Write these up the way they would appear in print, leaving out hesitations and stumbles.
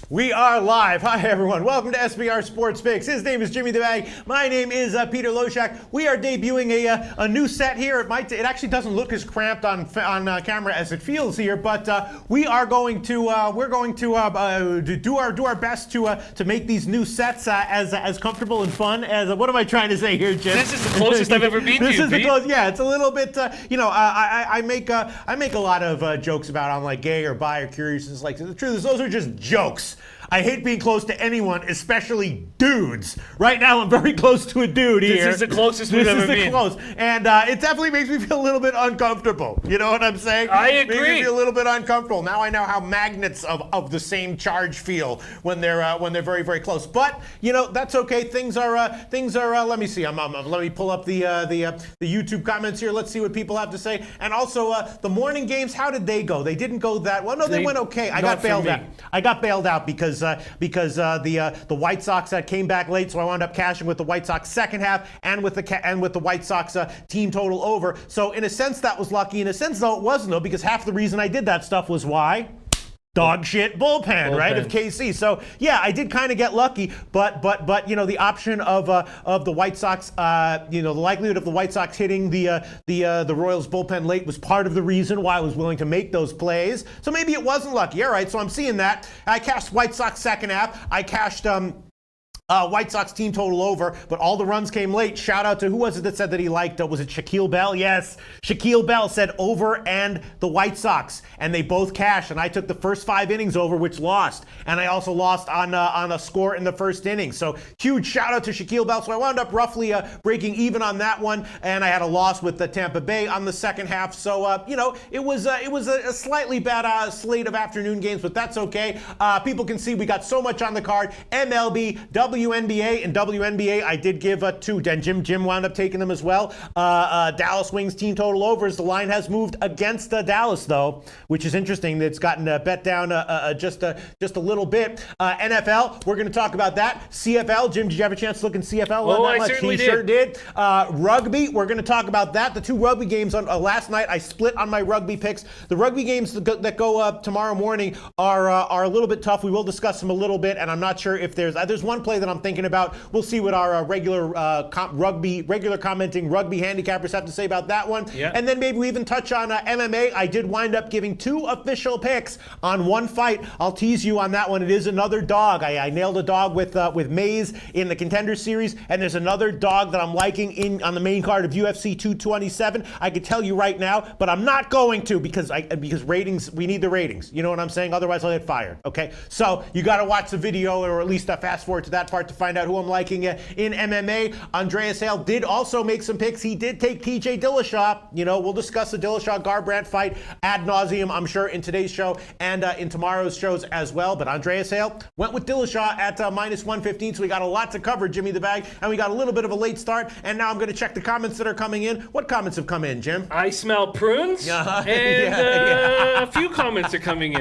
We are live. Hi, everyone. Welcome to SBR Sports Picks. His name is Jimmy the Bag. My name is Peter Loshak. We are debuting a new set here. It actually doesn't look as cramped on camera as it feels here, but we are going to do our best to make these new sets as comfortable and fun as what am I trying to say here, Jim? This is the closest I've ever been to you, This is the Pete. closest. Yeah, it's a little bit. I make a lot of jokes about I'm like gay or bi or curious. It's like the truth is those are just jokes. I hate being close to anyone, especially dudes. Right now, I'm very close to a dude here. This is the closest we've ever been. This is the close. And it definitely makes me feel a little bit uncomfortable. You know what I'm saying? I agree. Makes me feel a little bit uncomfortable. Now I know how magnets of the same charge feel when they're very, very close. But, that's okay. Things are let me see. Let me pull up the YouTube comments here. Let's see what people have to say. And also, the morning games, how did they go? They didn't go that well. No, they went okay. I got bailed out. I got bailed out because the White Sox came back late, so I wound up cashing with the White Sox second half and with the White Sox team total over. So in a sense, that was lucky. In a sense, though, it wasn't, though, because half the reason I did that stuff was why? Dog shit bullpen, right, of KC. So yeah, I did kind of get lucky, but the option of the White Sox, the likelihood of the White Sox hitting the Royals bullpen late was part of the reason why I was willing to make those plays. So maybe it wasn't lucky. All right, so I'm seeing that. I cashed White Sox second half. I cashed White Sox team total over, but all the runs came late. Shout out to, who was it that said that he liked, was it Shaquille Bell? Yes, Shaquille Bell said over and the White Sox, and they both cashed, and I took the first 5 innings over, which lost, and I also lost on a score in the first inning. So huge shout out to Shaquille Bell. So I wound up roughly breaking even on that one, and I had a loss with the Tampa Bay on the second half. So it was a slightly bad slate of afternoon games, but that's okay. People can see we got so much on the card. MLB, WNBA, and WNBA, I did give 2, and Jim wound up taking them as well. Dallas Wings team total overs. The line has moved against Dallas, though, which is interesting. It's gotten bet down just a little bit. NFL, we're going to talk about that. CFL, Jim, did you have a chance to look in CFL? Oh, I certainly did. Sure did. Rugby, we're going to talk about that. The 2 rugby games on last night, I split on my rugby picks. The rugby games that go up tomorrow morning are a little bit tough. We will discuss them a little bit, and I'm not sure if there's one play that I'm thinking about. We'll see what our regular commenting rugby handicappers have to say about that one. Yeah. And then maybe we even touch on MMA. I did wind up giving 2 official picks on one fight. I'll tease you on that one. It is another dog. I nailed a dog with Mays in the Contender Series, and there's another dog that I'm liking on the main card of UFC 227. I could tell you right now, but I'm not going to because ratings. We need the ratings. You know what I'm saying? Otherwise, I'll get fired. Okay. So you got to watch the video, or at least fast forward to that part to find out who I'm liking in MMA. Andreas Hale did also make some picks. He did take TJ Dillashaw. We'll discuss the Dillashaw-Garbrandt fight ad nauseum, I'm sure, in today's show and in tomorrow's shows as well. But Andreas Hale went with Dillashaw at minus 115, so we got a lot to cover, Jimmy the Bag, and we got a little bit of a late start. And now I'm going to check the comments that are coming in. What comments have come in, Jim? I smell prunes, and a few comments are coming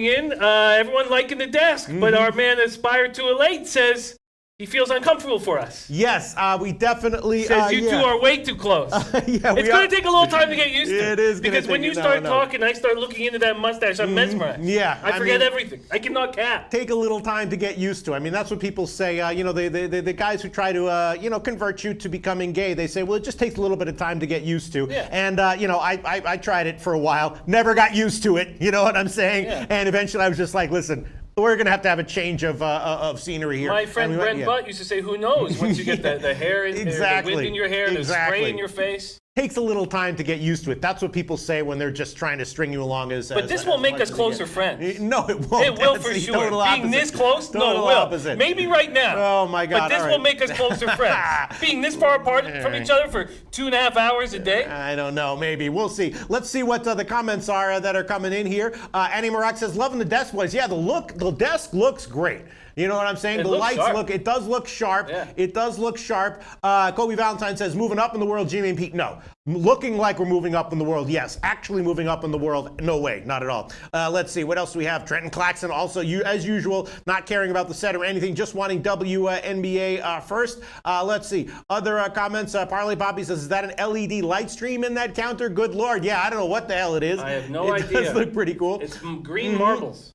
in. Everyone liking the desk, but our man Aspire to a Late says he feels uncomfortable for us. Yes, we definitely... Says you two are way too close. It's going to take a little time to get used to. It is because when you start talking, I start looking into that mustache, I'm mesmerized. Yeah. I forget everything. I cannot cap. Take a little time to get used to. I mean, that's what people say. The guys who try to, convert you to becoming gay, they say, well, it just takes a little bit of time to get used to. Yeah. And, I tried it for a while, never got used to it. You know what I'm saying? Yeah. And eventually I was just like, listen, we're going to have a change of scenery here. My friend Brent Butt used to say, who knows, once you get the hair in, the wind in your hair, the spray in your face. Takes a little time to get used to it. That's what people say when they're just trying to string you along But this will make us closer friends. No, it won't. It will for sure. Being this close? No, it will. Opposite. Maybe right now. Oh, my God. But this will make us closer friends. Being this far apart from each other for 2.5 hours a day? I don't know. Maybe. We'll see. Let's see what the comments are that are coming in here. Annie Marak says, loving the desk boys. Yeah, the desk looks great. You know what I'm saying? The lights it does look sharp. Yeah. It does look sharp. Kobe Valentine says, moving up in the world, Jimmy and Pete. No. Looking like we're moving up in the world, yes. Actually moving up in the world, no way, not at all. Let's see, what else do we have? Trenton Claxton also, as usual, not caring about the set or anything, just wanting WNBA first. Let's see, other comments. Parlay Poppy says, is that an LED light stream in that counter? Good Lord, yeah, I don't know what the hell it is. I have no idea. It does look pretty cool. It's green marbles.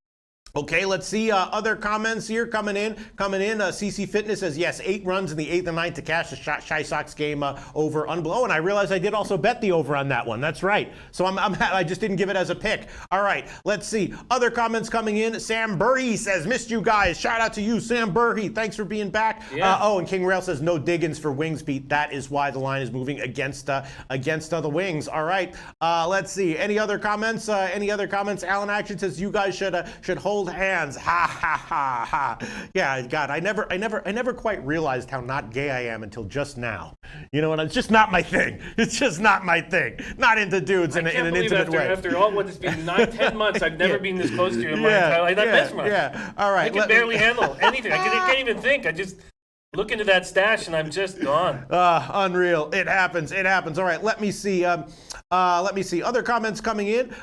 Okay, let's see other comments here coming in. CC Fitness says, yes, 8 runs in the 8th and 9th to cash the Shy Sox game over unblown. And I realized I did also bet the over on that one. That's right. So I just didn't give it as a pick. All right, let's see. Other comments coming in. Sam Burry says, missed you guys. Shout out to you, Sam Burry. Thanks for being back. Yeah. And King Rail says, no Diggins for Wings, Pete. That is why the line is moving against the Wings. All right, let's see. Any other comments? Alan Action says, you guys should hold hands. Ha ha ha ha. Yeah, God, I never quite realized how not gay I am until just now. You know, and it's just not my thing. It's just not my thing. Not into dudes in an intimate way. After all what it's been 9-10 months, I've never been this close to you in my entire life. That's right. Yeah. All right. I can barely handle anything. I can't even think. I just look into that stash and I'm just gone. Unreal. It happens. All right. Let me see. Other comments coming in.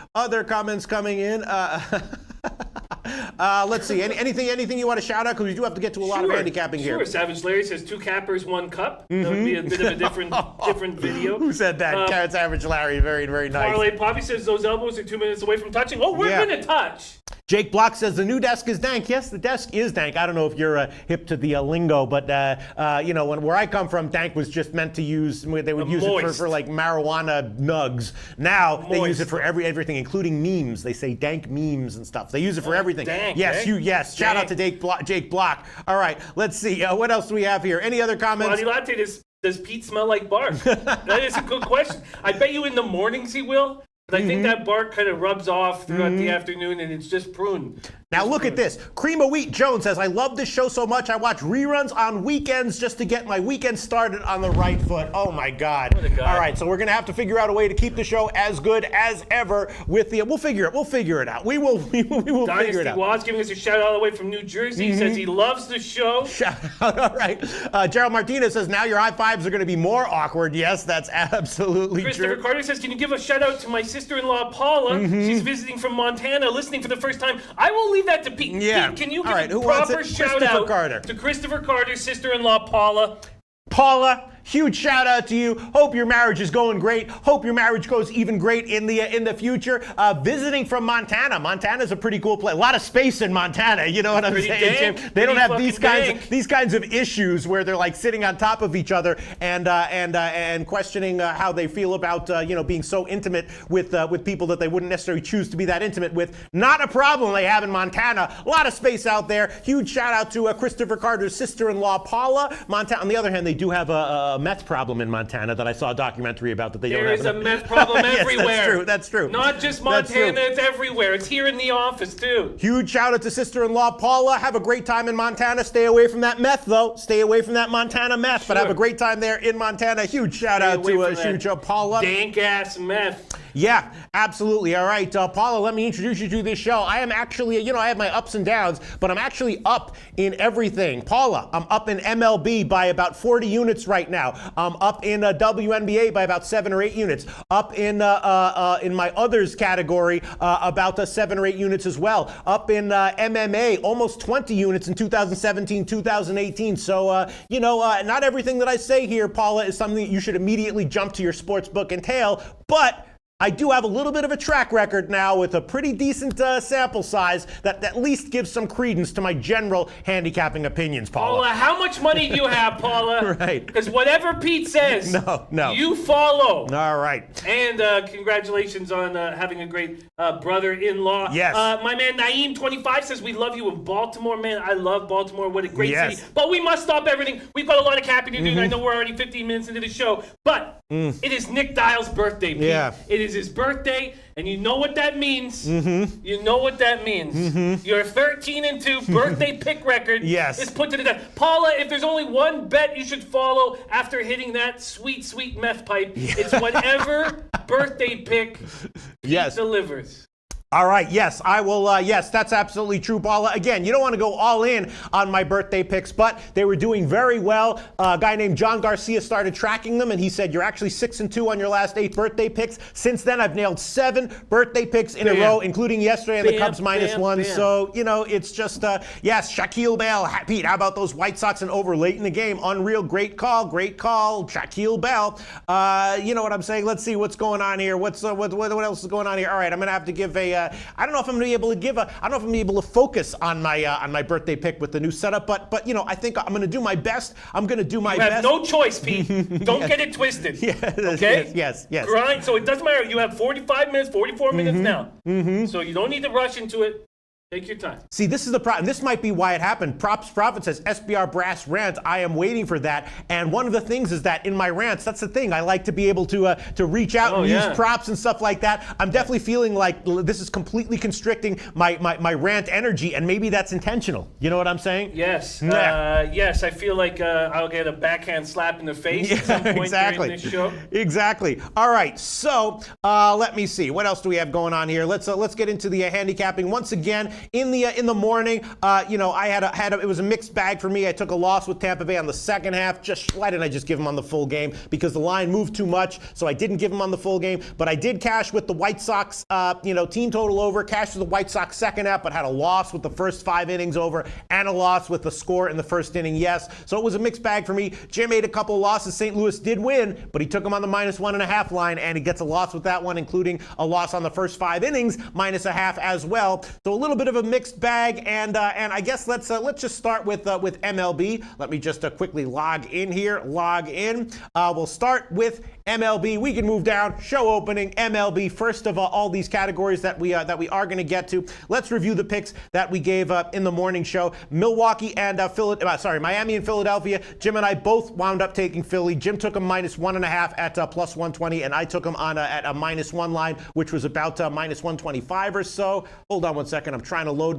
Let's see. Anything you want to shout out? Because we do have to get to a lot of handicapping here. Sure. Savage Larry says 2 cappers, 1 cup. That would be a bit of a different video. Who said that? Savage Larry. Very, very nice. Parlay Poppy says those elbows are 2 minutes away from touching. Oh, we're going to touch. Jake Block says the new desk is dank. Yes, the desk is dank. I don't know if you're hip to the lingo, but where I come from, dank was just meant to use. They would use it for like marijuana nugs. Now they use it for everything, including memes. They say dank memes and stuff. They use it for everything. Dank, yes. Shout out to Jake Block. All right, let's see. What else do we have here? Any other comments? Latte, does Pete smell like bark? That is a good question. I bet you in the mornings he will. But I think that bark kind of rubs off throughout the afternoon, and it's just prune. Now look at this. Cream of Wheat Jones says, I love this show so much I watch reruns on weekends just to get my weekend started on the right foot. Oh my God. What a guy. All right, so we're going to have to figure out a way to keep the show as good as ever with the... We'll figure it out. We will figure it out. Dynasty Waz giving us a shout out all the way from New Jersey. He says he loves the show. Shout out. All right. Gerald Martinez says, now your high fives are going to be more awkward. Yes, that's absolutely true. Christopher Carter says, can you give a shout out to my sister-in-law, Paula? She's visiting from Montana, listening for the first time. I will leave that to Pete. Yeah. Pete, can you give a proper shout out to Christopher Carter's sister-in-law, Paula? Paula, huge shout out to you. Hope your marriage is going great. Hope your marriage goes even great in the future. Visiting from Montana. Montana's a pretty cool place. A lot of space in Montana. You know what I'm saying, Jim? They don't have these kinds of issues where they're like sitting on top of each other and questioning how they feel about being so intimate with people that they wouldn't necessarily choose to be that intimate with. Not a problem they have in Montana. A lot of space out there. Huge shout out to Christopher Carter's sister-in-law, Paula. Montana. On the other hand, they do have a meth problem in Montana that I saw a documentary about that they don't have. There is a meth problem everywhere. Yes, that's true. Not just Montana, it's everywhere. It's here in the office, too. Huge shout out to sister-in-law Paula. Have a great time in Montana. Stay away from that meth, though. Stay away from that Montana meth, but have a great time there in Montana. Huge shout out to Paula. Dank-ass meth. Yeah, absolutely. All right, Paula, let me introduce you to this show. I am actually, I have my ups and downs, but I'm actually up in everything. Paula, I'm up in MLB by about 40 units right now. I'm up in WNBA by about 7 or 8 units. Up in my others category about 7 or 8 units as well. Up in MMA, almost 20 units in 2017, 2018. So, not everything that I say here, Paula, is something that you should immediately jump to your sportsbook and tail, but I do have a little bit of a track record now with a pretty decent sample size that at least gives some credence to my general handicapping opinions, Paula. Paula, how much money do you have, Paula? Right. Because whatever Pete says, no, you follow. All right. And congratulations on having a great brother-in-law. Yes. My man Naeem25 says, we love you in Baltimore, man. I love Baltimore. What a great city. But we must stop everything. We've got a lot of capping to do, and I know we're already 15 minutes into the show, but it is Nick Dial's birthday, Pete. Yeah. It is his birthday, and you know what that means. You know what that means. Your 13-2 birthday pick record is put to the test. Paula, if there's only one bet you should follow after hitting that sweet, sweet meth pipe, it's whatever birthday pick he delivers. All right, yes, I will, yes, that's absolutely true, Paula. Again, you don't want to go all in on my birthday picks, but they were doing very well. A guy named John Garcia started tracking them, and he said, you're actually 6-2 on your last 8 birthday picks. Since then, I've nailed 7 birthday picks in a row, including yesterday and the Cubs -1. So, it's just, yes, Shaquille Bell. Pete, how about those White Sox and over late in the game? Unreal, great call, Shaquille Bell. You know what I'm saying? Let's see what's going on here. What else is going on here? All right, I'm going to have to give a I don't know if I'm going to be able to I don't know if I'm going to be able to focus on my birthday pick with the new setup, but you know, I think I'm going to do my best. I'm going to do my best. You have no choice, Pete. Don't get it twisted. Yes, okay? Yes. Grind. So it doesn't matter. You have 45 minutes, 44 minutes now. So you don't need to rush into it. Take your time. See, this is the problem. This might be why it happened. Props Profit says, SBR Brass Rant, I am waiting for that. And one of the things is that in my rants, that's the thing. I like to be able to reach out and use props and stuff like that. I'm definitely feeling like this is completely constricting my rant energy, and maybe that's intentional. You know what I'm saying? Yes. Yes, I feel like I'll get a backhand slap in the face at some point during this show. Exactly. All right, so let me see. What else do we have going on here? Let's get into the handicapping once again. In the morning, you know, it was a mixed bag for me. I took a loss with Tampa Bay on the second half. Why didn't I just give them on the full game? Because the line moved too much, so I didn't give them on the full game. But I did cash with the White Sox, you know, team total over. Cashed with the White Sox second half, but had a loss with the first 5 innings over, and a loss with the score in the first inning. Yes, so it was a mixed bag for me. Jim made a couple of losses. St. Louis did win, but he took them on the -1.5 line, and he gets a loss with that one, including a loss on the first 5 innings, -0.5 as well. So a little bit of a mixed bag, and I guess let's just start with MLB. Let me just quickly log in here. We'll start with MLB. We can move down. Show opening MLB. First of all these categories that we are going to get to. Let's review the picks that we gave in the morning show. Miami and Philadelphia. Jim and I both wound up taking Philly. Jim took them -1.5 at +120, and I took them on at a -1 line, which was about -125 or so. Hold on one second. I'm trying to load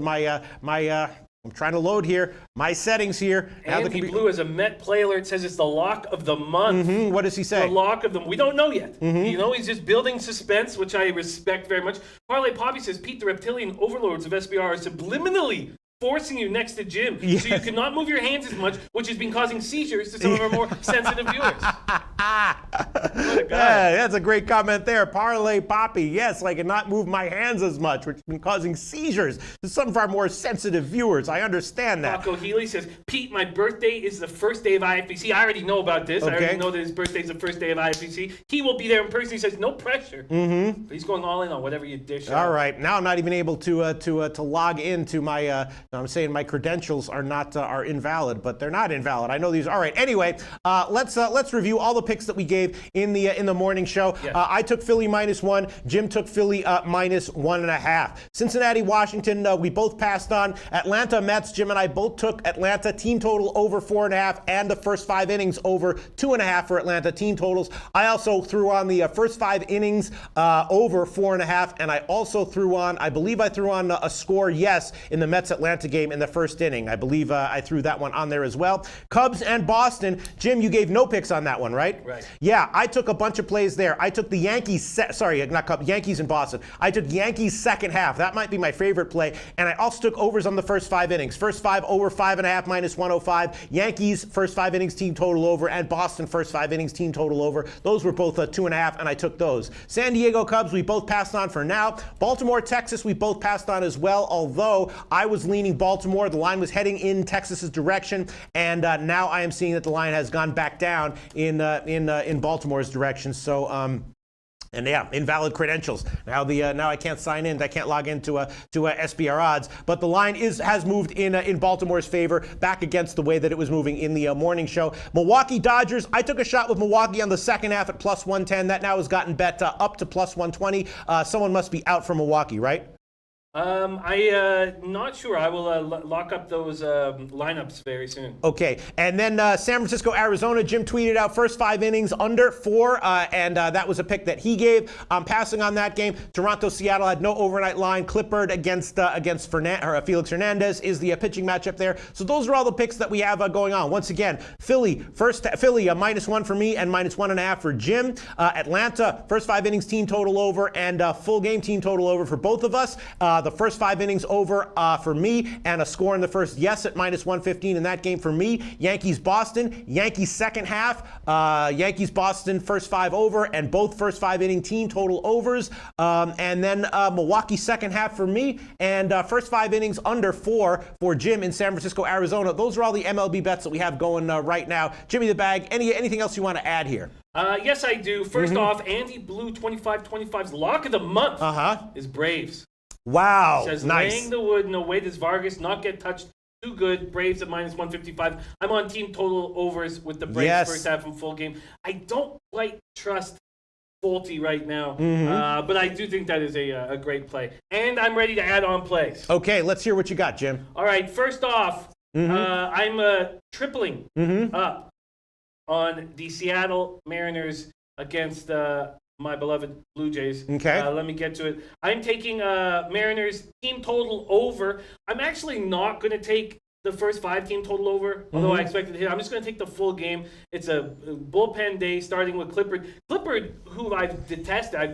here my settings here. Andy Blue as a Met play alert says it's the lock of the month. What does he say? The lock of the we don't know yet. You know, he's just building suspense, which I respect very much. Parlay Poppy says Pete, the reptilian overlords of SBR are subliminally forcing you next to Jim, so you cannot move your hands as much, which has been causing seizures to some of our more sensitive viewers. What a guy. Yeah, that's a great comment there. Parlay Poppy, yes, I cannot move my hands as much, which has been causing seizures to some of our more sensitive viewers. I understand that. Paco Healy says, Pete, my birthday is the first day of IFBC. I already know about this. Okay. I already know that his birthday is the first day of IFBC. He will be there in person. He says, no pressure. But he's going all in on whatever you dish out. All right. Now I'm not even able to log into my I'm saying my credentials are not are invalid, but they're not invalid. I know these. All right. Anyway, let's review all the picks that we gave in the morning show. Yes. I took Philly -1. Jim took Philly -1.5. Cincinnati, Washington. We both passed on. Atlanta Mets. Jim and I both took Atlanta team total over 4.5 and the first 5 innings over 2.5 for Atlanta team totals. I also threw on the first 5 innings over 4.5, and I also threw on. I believe I threw on a score. Yes, in the Mets Atlanta game in the first inning. I believe I threw that one on there as well. Cubs and Boston. Jim, you gave no picks on that one, right? Right. Yeah, I took a bunch of plays there. I took the Yankees, Yankees and Boston. I took Yankees second half. That might be my favorite play. And I also took overs on the first 5 innings. First 5 over 5.5 -105. Yankees first 5 innings team total over, and Boston first 5 innings team total over. Those were both 2.5, and I took those. San Diego Cubs, we both passed on for now. Baltimore, Texas, we both passed on as well, although I was leaning Baltimore. The line was heading in Texas's direction, and now I am seeing that the line has gone back down in Baltimore's direction. So, and yeah, invalid credentials. Now now I can't sign in. I can't log into SBR odds. But the line has moved in Baltimore's favor, back against the way that it was moving in the morning show. Milwaukee Dodgers. I took a shot with Milwaukee on the second half at +110. That now has gotten bet up to +120. Someone must be out for Milwaukee, right? I'm not sure. I will lock up those lineups very soon. Okay, and then San Francisco, Arizona. Jim tweeted out first 5 innings under 4, and that was a pick that he gave. I'm passing on that game. Toronto, Seattle had no overnight line. Clippard against Felix Hernandez is the pitching matchup there. So those are all the picks that we have going on. Once again, Philly -1 for me and -1.5 for Jim. Atlanta first 5 innings team total over and full game team total over for both of us. The first 5 innings over for me, and a score in the first, yes, at -115 in that game for me. Yankees Boston, Yankees second half, Yankees Boston first 5 over, and both first 5 inning team total overs. And then Milwaukee second half for me, and first 5 innings under 4 for Jim in San Francisco, Arizona. Those are all the MLB bets that we have going right now. Jimmy the Bag, anything else you want to add here? Yes, I do. First off, Andy Blue 2525's lock of the month is Braves. Wow. Says nice. laying the wood, no way does Vargas not get touched. Too good. Braves at minus 155. I'm on team total overs with the Braves first half and full game. I don't quite trust Folty right now, but I do think that is a great play. And I'm ready to add on plays. Okay, let's hear what you got, Jim. All right, first off, I'm tripling up on the Seattle Mariners against my beloved Blue Jays. Okay. Let me get to it. I'm taking Mariners team total over. I'm actually not going to take the first 5 team total over, although I expected to hit. I'm just going to take the full game. It's a bullpen day starting with Clippard. Clippard, who I've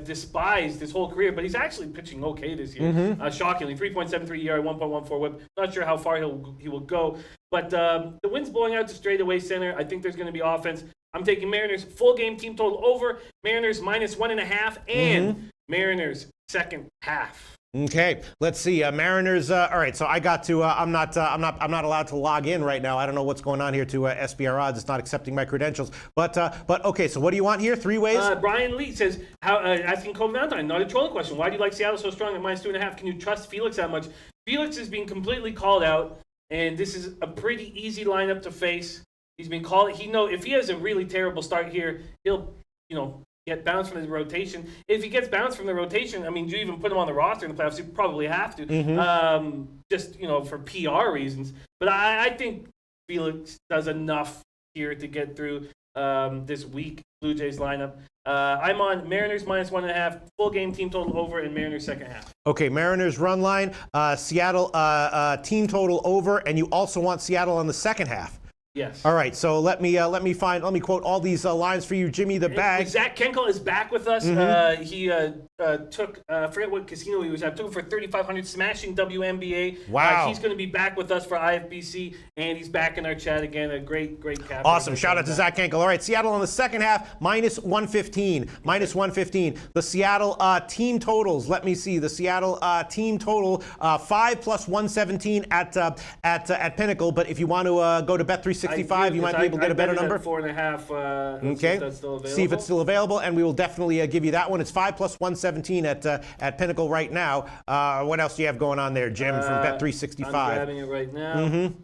despised his whole career, but he's actually pitching okay this year. Shockingly, 3.73 ERA, 1.14 WHIP. Not sure how far he will go. But the wind's blowing out to straightaway center. I think there's going to be offense. I'm taking Mariners full game team total over, Mariners minus 1.5, and Mariners second half. Okay, let's see. Mariners. All right, so I got to. I'm not allowed to log in right now. I don't know what's going on here to SBR Odds. It's not accepting my credentials. But okay. So what do you want here? 3 ways. Brian Lee says, asking Kobe Valentine, not a trolling question. Why do you like Seattle so strong at minus 2.5? Can you trust Felix that much? Felix is being completely called out, and this is a pretty easy lineup to face. He's been called. If he has a really terrible start here, he'll get bounced from the rotation. If he gets bounced from the rotation, I mean, do you even put him on the roster in the playoffs? You probably have to, just for PR reasons. But I think Felix does enough here to get through this weak Blue Jays lineup. I'm on Mariners minus 1.5, full game team total over, and Mariners second half. Okay, Mariners run line, Seattle team total over, and you also want Seattle on the second half. Yes. All right, so let me quote all these lines for you, Jimmy the Bag. Zach Kenkel is back with us. He took I forget what casino he was at. Took him for 3,500, smashing WNBA. Wow. He's going to be back with us for IFBC, and he's back in our chat again. A great captain. Awesome. Shout out to Zach Kenkel. All right, Seattle on the second half minus 115. Minus 115. The Seattle team totals. Let me see. The Seattle team total 5 plus 117 at Pinnacle. But if you want to go to Bet365. You might be able to get a better number. 4.5. Okay. If that's still available. See if it's still available, and we will definitely give you that one. It's 5 plus 117 at Pinnacle right now. What else do you have going on there, Jim, from Bet365? I'm grabbing it right now.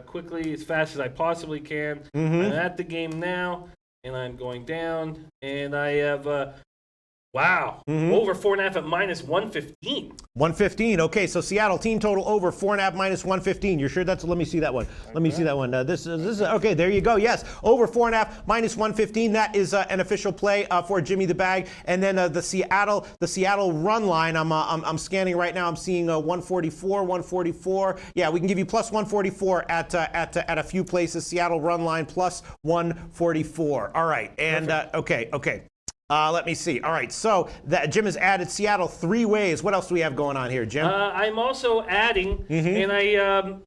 Quickly, as fast as I possibly can. I'm at the game now, and I'm going down, and I have over 4.5 at minus 115. 115. Okay, so Seattle team total over 4.5 minus 115. You're sure that's? Let me see that one. Let me see that one. This is okay. There you go. Yes, over 4.5 minus 115. That is an official play for Jimmy the Bag. And then the Seattle run line. I'm scanning right now. I'm seeing 144, 144. Yeah, we can give you plus 144 at a few places. Seattle run line plus 144. All right. And okay. Let me see. All right, so Jim has added Seattle 3 ways. What else do we have going on here, Jim? I'm also adding, and it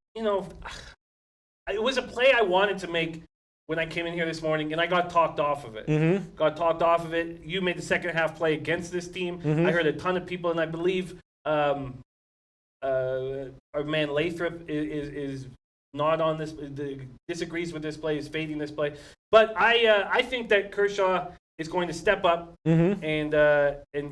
was a play I wanted to make when I came in here this morning, and I got talked off of it. You made the second half play against this team. I heard a ton of people, and I believe our man Lathrop is not on this, disagrees with this play, is fading this play. But I think that Kershaw is going to step up, and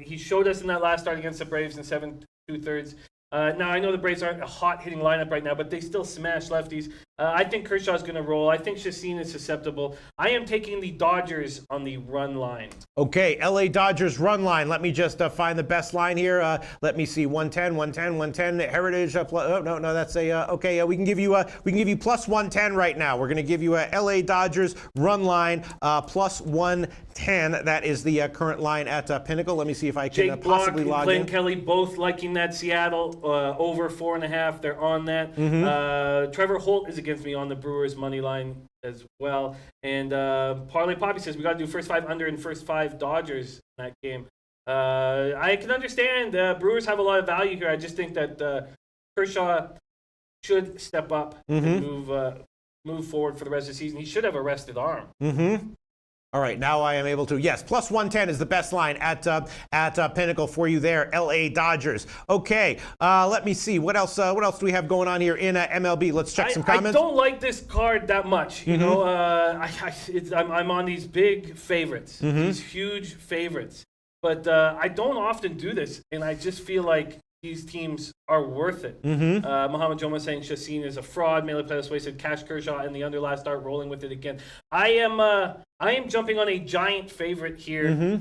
he showed us in that last start against the Braves in 7 2/3. Now, I know the Braves aren't a hot-hitting lineup right now, but they still smash lefties. I think Kershaw's going to roll. I think Chacin is susceptible. I am taking the Dodgers on the run line. Okay, LA Dodgers run line. Let me just find the best line here. Let me see. 110. Heritage. No, that's a okay. We can give you plus 110 right now. We're going to give you a LA Dodgers run line plus 110. That is the current line at Pinnacle. Let me see if I can possibly log in. Glenn Kelly both liking that Seattle over 4.5. They're on that. Trevor Holt is against me on the Brewers money line as well. And Parlay Poppy says we got to do first 5 under and first 5 Dodgers in that game. I can understand Brewers have a lot of value here. I just think that Kershaw should step up and move forward for the rest of the season. He should have a rested arm. All right, now I am able to. Yes, plus 110 is the best line at Pinnacle for you there, LA Dodgers. Okay, let me see. What else do we have going on here in MLB? Let's check some comments. I don't like this card that much. You know, I'm on these big favorites, these huge favorites. But I don't often do this, and I just feel like these teams are worth it. Muhammad Joma saying Chassin is a fraud. Melee Playlist Way said Cash Kershaw and the under last start rolling with it again. I am jumping on a giant favorite here.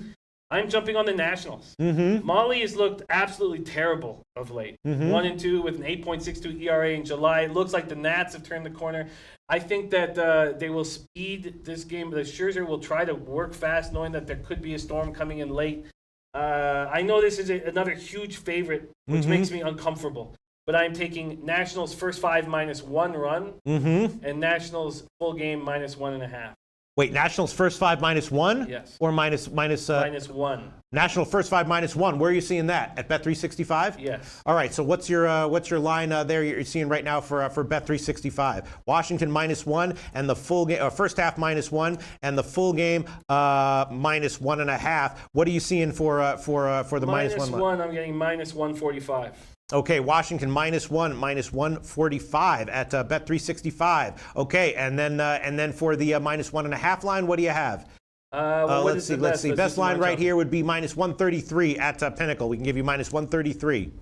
I'm jumping on the Nationals. Molly has looked absolutely terrible of late. 1-2 with an 8.62 ERA in July. It looks like the Nats have turned the corner. I think that they will speed this game. The Scherzer will try to work fast, knowing that there could be a storm coming in late. I know this is another huge favorite, which makes me uncomfortable. But I'm taking Nationals first 5 -1 run, and Nationals full game -1.5. Wait, Nationals first 5 -1? Yes. Or minus -1. National first 5 -1. Where are you seeing that? At Bet365? Yes. All right. So what's your line there you're seeing right now for Bet365? Washington -1 and the full game first half -1 and the full game -1.5. What are you seeing for the -1 line? -1? I'm getting -145. Okay, Washington -1, -145 at Bet365. Okay, and then for the -1.5 line, what do you have? Let's see. Best line right here would be -133 at Pinnacle. We can give you -133.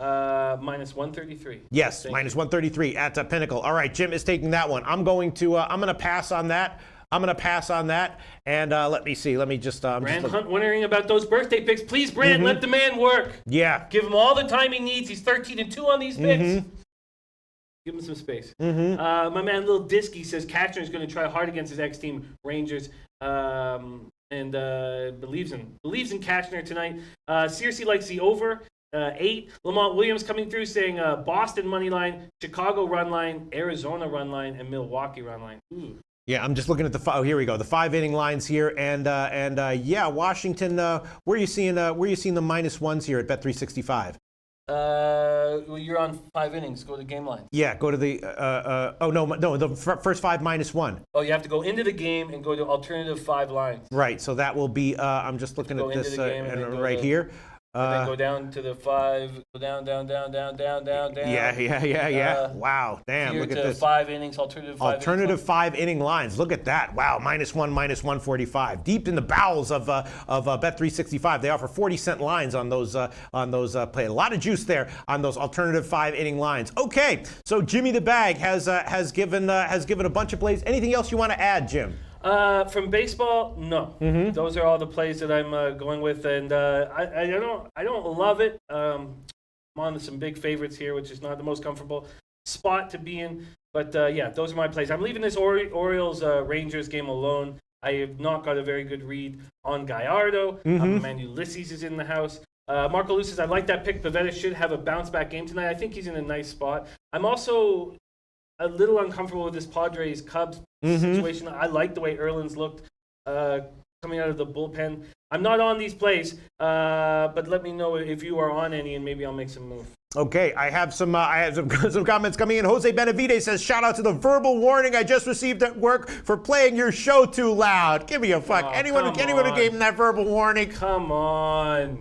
-133. Yes, -133 at Pinnacle. All right, Jim is taking that one. I'm going to pass on that. And let me see. Let me just. Brand Hunt wondering about those birthday picks. Please, Brand, let the man work. Yeah. Give him all the time he needs. He's 13-2 on these picks. Give him some space. My man, Lil Diskey, says Katchner is going to try hard against his ex-team, Rangers, and believes in Katchner tonight. Searcy likes the over. 8. Lamont Williams coming through saying Boston money line, Chicago run line, Arizona run line, and Milwaukee run line. Ooh. Yeah, I'm just looking at the here we go. The 5-inning lines here, and yeah, Washington. Where are you seeing the -1s here at Bet365? Well, you're on 5 innings. Go to game line. Yeah, go to the. The first 5 -1. Oh, you have to go into the game and go to alternative 5 lines. Right. So that will be. I'm just looking at this and right here. And then go down to the 5, go down. Yeah. Wow, damn, look at this. 5 innings, alternative 5-inning lines. Look at that. Wow, -1, -145. Deep in the bowels of Bet365. They offer 40-cent lines on those play. A lot of juice there on those alternative 5-inning lines. Okay, so Jimmy the Bag has given a bunch of plays. Anything else you want to add, Jim? From baseball, no. Those are all the plays that I'm going with, and I don't love it. I'm on some big favorites here, which is not the most comfortable spot to be in. But yeah, those are my plays. I'm leaving this Orioles Rangers game alone. I have not got a very good read on Gallardo. Man, Ulysses is in the house. Marco Lou says, I like that pick. Pavetta should have a bounce back game tonight. I think he's in a nice spot. I'm also a little uncomfortable with this Padres-Cubs situation. I like the way Erlin's looked coming out of the bullpen. I'm not on these plays, but let me know if you are on any, and maybe I'll make some move. Okay, I have some comments coming in. Jose Benavides says, shout out to the verbal warning I just received at work for playing your show too loud. Give me a fuck. Oh, anyone who gave him that verbal warning. Come on.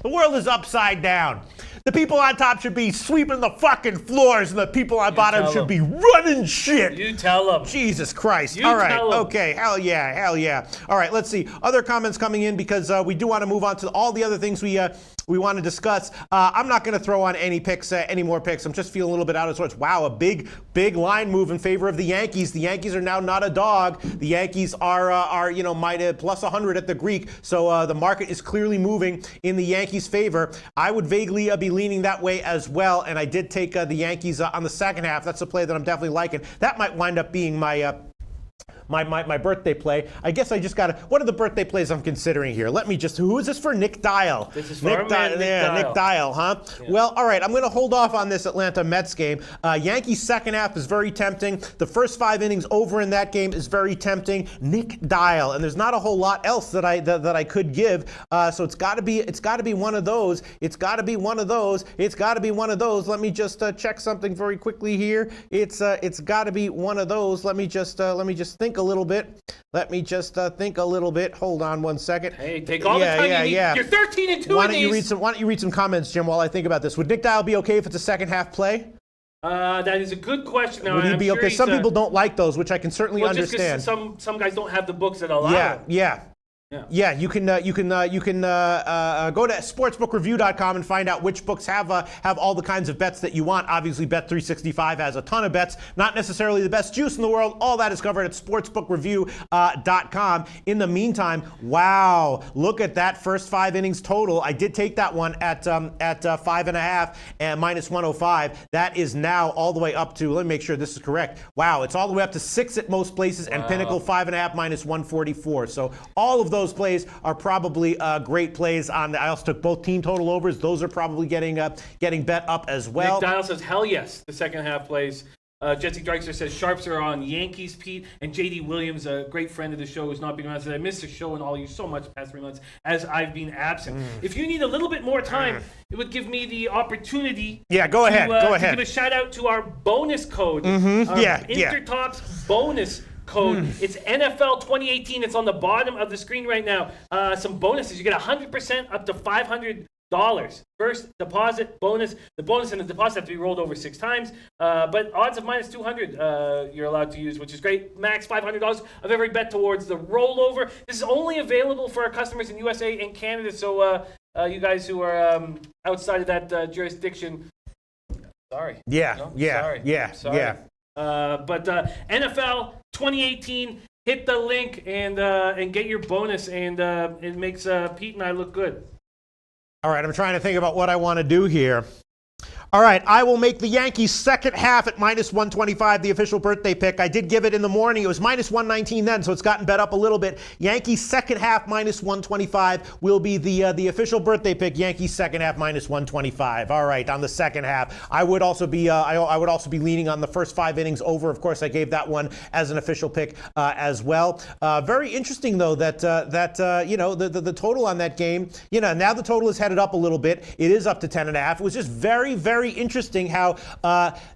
The world is upside down. The people on top should be sweeping the fucking floors, and the people on bottom should be running shit. You tell them. Jesus Christ. All right. Okay. Hell yeah. All right. Let's see. Other comments coming in because we do want to move on to all the other things we want to discuss. I'm not going to throw on any picks, any more picks. I'm just feeling a little bit out of sorts. Wow, a big line move in favor of the Yankees. The Yankees are now not a dog. The Yankees are might plus 100 at the Greek. So the market is clearly moving in the Yankees' favor. I would vaguely be leaning that way as well, and I did take the Yankees on the second half. That's a play that I'm definitely liking. That might wind up being my birthday play. I guess I just got to. What are the birthday plays I'm considering here? Let me just. Who is this for? Nick Dial. This is for Nick Dial. Nick Dial, huh? Yeah. Well, all right. I'm going to hold off on this Atlanta Mets game. Yankees second half is very tempting. The first 5 innings over in that game is very tempting. Nick Dial, and there's not a whole lot else that I could give. So it's got to be one of those. It's got to be one of those. Let me just check something very quickly here. It's got to be one of those. Let me just think a little bit. Hold on one second. Hey, take all the time you need. You're 13-2 Why don't you read some comments, Jim, while I think about this? Would Nick Dial be okay if it's a second half play? That is a good question. Now, would he be okay? Some people don't like those, which I can certainly understand. Just some guys don't have the books that allow it. Yeah. Yeah, you can go to sportsbookreview.com and find out which books have all the kinds of bets that you want. Obviously, Bet365 has a ton of bets, not necessarily the best juice in the world. All that is covered at sportsbookreview.com. In the meantime, wow, look at that first 5 innings total. I did take that one at 5.5 and minus 105. That is now all the way up to, let me make sure this is correct. Wow, it's all the way up to 6 at most places, and Pinnacle 5.5 minus 144. So all of those plays are probably great plays. I also took both team total overs. Those are probably getting bet up as well. Nick Dial says, hell yes, the second half plays. Jesse Drexler says, sharps are on Yankees, Pete. And J.D. Williams, a great friend of the show who's not been around, says, I missed the show and all you so much the past 3 months as I've been absent. If you need a little bit more time, it would give me the opportunity go ahead. to give a shout out to our bonus code. Intertops bonus code. It's NFL 2018. It's on the bottom of the screen right now. Some bonuses. You get 100% up to $500. First deposit bonus. The bonus and the deposit have to be rolled over 6 times. But odds of minus 200 you're allowed to use, which is great. Max $500 of every bet towards the rollover. This is only available for our customers in USA and Canada. So you guys who are outside of that jurisdiction, sorry. Sorry. But NFL 2018, hit the link and get your bonus, and it makes Pete and I look good. All right, I'm trying to think about what I want to do here. All right, I will make the Yankees second half at minus 125, the official birthday pick. I did give it in the morning. It was minus 119 then, so it's gotten bet up a little bit. Yankees second half minus 125 will be the official birthday pick. Yankees second half minus 125. All right, on the second half, I would also be leaning on the first 5 innings over. Of course, I gave that one as an official pick as well. Very interesting though that the total on that game. Now the total is headed up a little bit. It is up to 10.5. It was just very, very interesting how,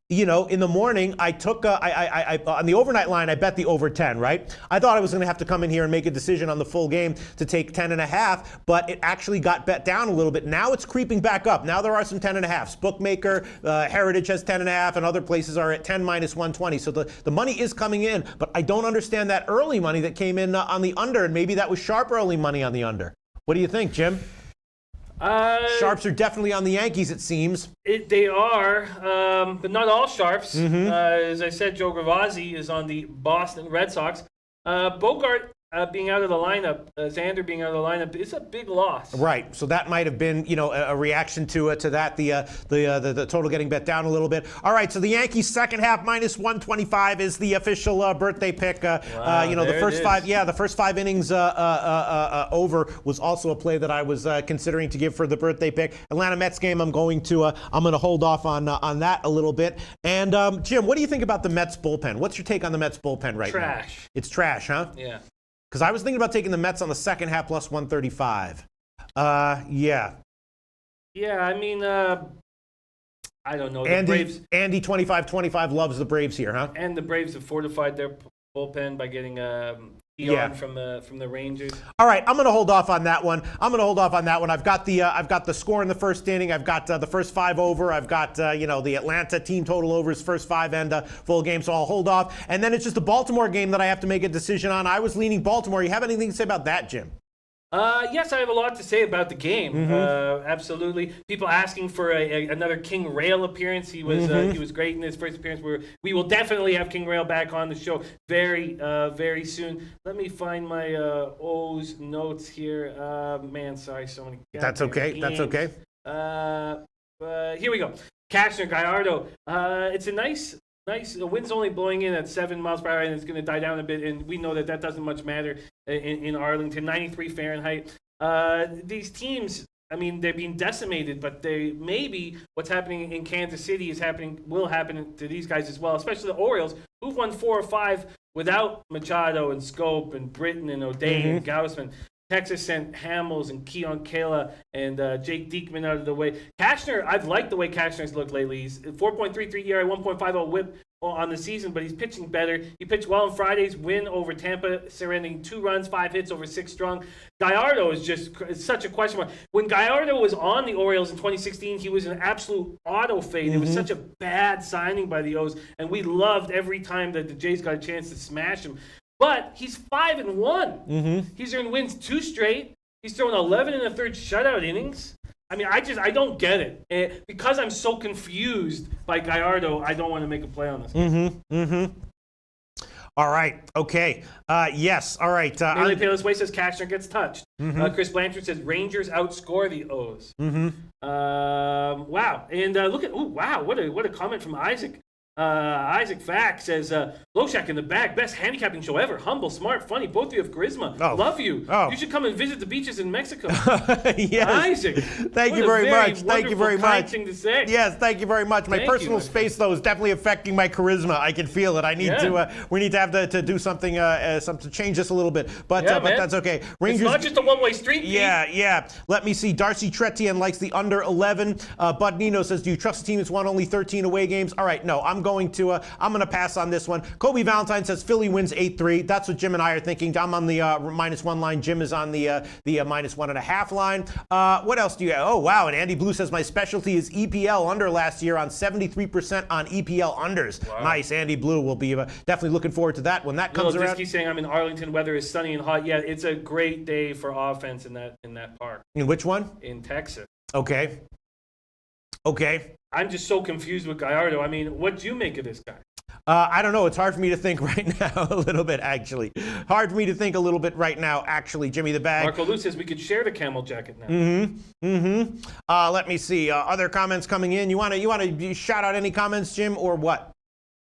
in the morning I took, I on the overnight line, I bet the over 10, right? I thought I was going to have to come in here and make a decision on the full game to take 10.5, but it actually got bet down a little bit. Now it's creeping back up. Now there are some 10.5s. Bookmaker, Heritage has 10.5, and other places are at 10 minus 120. So the money is coming in, but I don't understand that early money that came in on the under, and maybe that was sharp early money on the under. What do you think, Jim? Sharps are definitely on the Yankees, it seems. They are, but not all sharps. As I said, Joe Gravazzi is on the Boston Red Sox. Bogart being out of the lineup, Xander being out of the lineup, is a big loss. Right. So that might have been, a reaction to that. The total getting bet down a little bit. All right. So the Yankees second half minus 125 is the official birthday pick. The first 5 innings over was also a play that I was considering to give for the birthday pick. Atlanta Mets game, I'm going to hold off on that a little bit. And Jim, what do you think about the Mets bullpen? What's your take on the Mets bullpen right now? Trash. It's trash, huh? Yeah. Because I was thinking about taking the Mets on the second half plus 135. Yeah, I mean, I don't know. The Braves. Andy 25-25 loves the Braves here, huh? And the Braves have fortified their bullpen by getting from the Rangers. All right, I'm going to hold off on that one. I've got the score in the first inning. I've got the first 5 over. I've got the Atlanta team total overs first 5 and full game. So I'll hold off. And then it's just the Baltimore game that I have to make a decision on. I was leaning Baltimore. You have anything to say about that, Jim? Yes, I have a lot to say about the game. Absolutely. People asking for another King Rail appearance. He was great in his first appearance. We will definitely have King Rail back on the show very, very soon. Let me find my O's notes here. Sorry, so many. That's okay. Games. That's okay. Here we go. Cashner, Gallardo. It's a nice. The wind's only blowing in at 7 miles per hour, and it's going to die down a bit. And we know that doesn't much matter in Arlington. 93 Fahrenheit. These teams, I mean, they're being decimated, but maybe what's happening in Kansas City will happen to these guys as well, especially the Orioles, who've won 4 or 5 without Machado and Scope and Britton and O'Day and Gaussman. Texas sent Hamels and Keon Kayla and Jake Diekman out of the way. Cashner, I've liked the way Cashner's looked lately. He's 4.33 ERA, 1.50 whip on the season, but he's pitching better. He pitched well on Friday's win over Tampa, surrendering 2 runs, 5 hits over 6 strong. Gallardo is such a question mark. When Gallardo was on the Orioles in 2016, he was an absolute auto fade. It was such a bad signing by the O's, and we loved every time that the Jays got a chance to smash him. But he's 5-1. He's earned wins 2 straight. He's thrown 11 1/3 shutout innings. I mean, I don't get it. And because I'm so confused by Gallardo, I don't want to make a play on this. All right. Okay. Yes. All right. Nearly Payless Way says Cashner gets touched. Chris Blanchard says Rangers outscore the O's. Wow. And look at what a comment from Isaac. Isaac Fack says, Loshak in the bag, best handicapping show ever. Humble, smart, funny. Both of you have charisma. Love you. You should come and visit the beaches in Mexico. Yes. Isaac. Thank you very much. Thank you very much. Thing to say. Yes, thank you very much. My personal space, though, is definitely affecting my charisma. I can feel it. I need to. We need to have to do something, to change this a little bit. But that's okay. Rangers. It's not just a one-way street. Yeah. Let me see. Darcy Tretian likes the under 11. Bud Nino says, do you trust the team that's won only 13 away games? All right, no. I'm going to pass on this one. Kobe Valentine says Philly wins 8-3. That's what Jim and I are thinking. I'm on the -1 line. Jim is on the -1.5 line. What else do you have? Oh, wow. And Andy Blue says my specialty is EPL under last year on 73% on EPL unders. Wow. Nice. Andy Blue will be definitely looking forward to that when that comes around. Disky saying I'm in Arlington. Weather is sunny and hot. Yeah, it's a great day for offense in that park. In which one? In Texas. Okay. I'm just so confused with Gallardo. I mean, what do you make of this guy? I don't know. It's hard for me to think right now a little bit, actually. Hard for me to think a little bit right now, actually. Jimmy the Bag. Marco Lou says we could share the camel jacket now. Let me see. Other comments coming in. You want to shout out any comments, Jim, or what?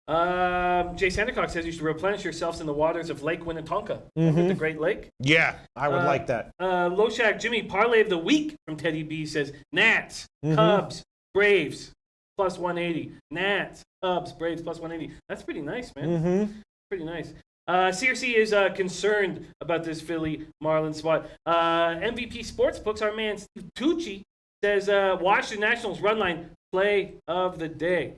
Jay Sandercock says you should replenish yourselves in the waters of Lake Winnetonka. The Great Lake. Yeah, I would like that. Loshak Jimmy, parlay of the week from Teddy B says Nats, Cubs, Braves, plus 180. Nats, Cubs, Braves, plus 180. That's pretty nice, man. Pretty nice. CRC is concerned about this Philly Marlins spot. MVP Sportsbooks, our man Steve Tucci says Washington Nationals run line play of the day.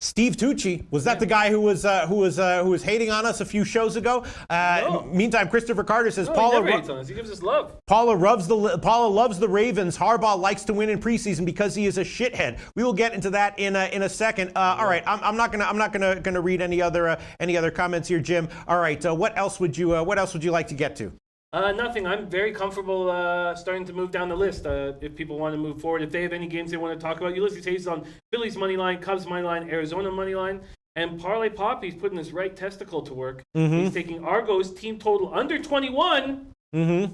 Steve Tucci, was that the guy who was hating on us a few shows ago? No. Meantime, Christopher Carter says he never hates on us. He gives us love. Paula loves the Ravens. Harbaugh likes to win in preseason because he is a shithead. We will get into that in a second. All right, I'm not gonna read any other comments here, Jim. All right, what else would you like to get to? Nothing. I'm very comfortable starting to move down the list. If people want to move forward, if they have any games they want to talk about, Ulysses Hayes is on Phillies money line, Cubs money line, Arizona money line, and Parlay Poppy's putting his right testicle to work. He's taking Argos team total under 21. The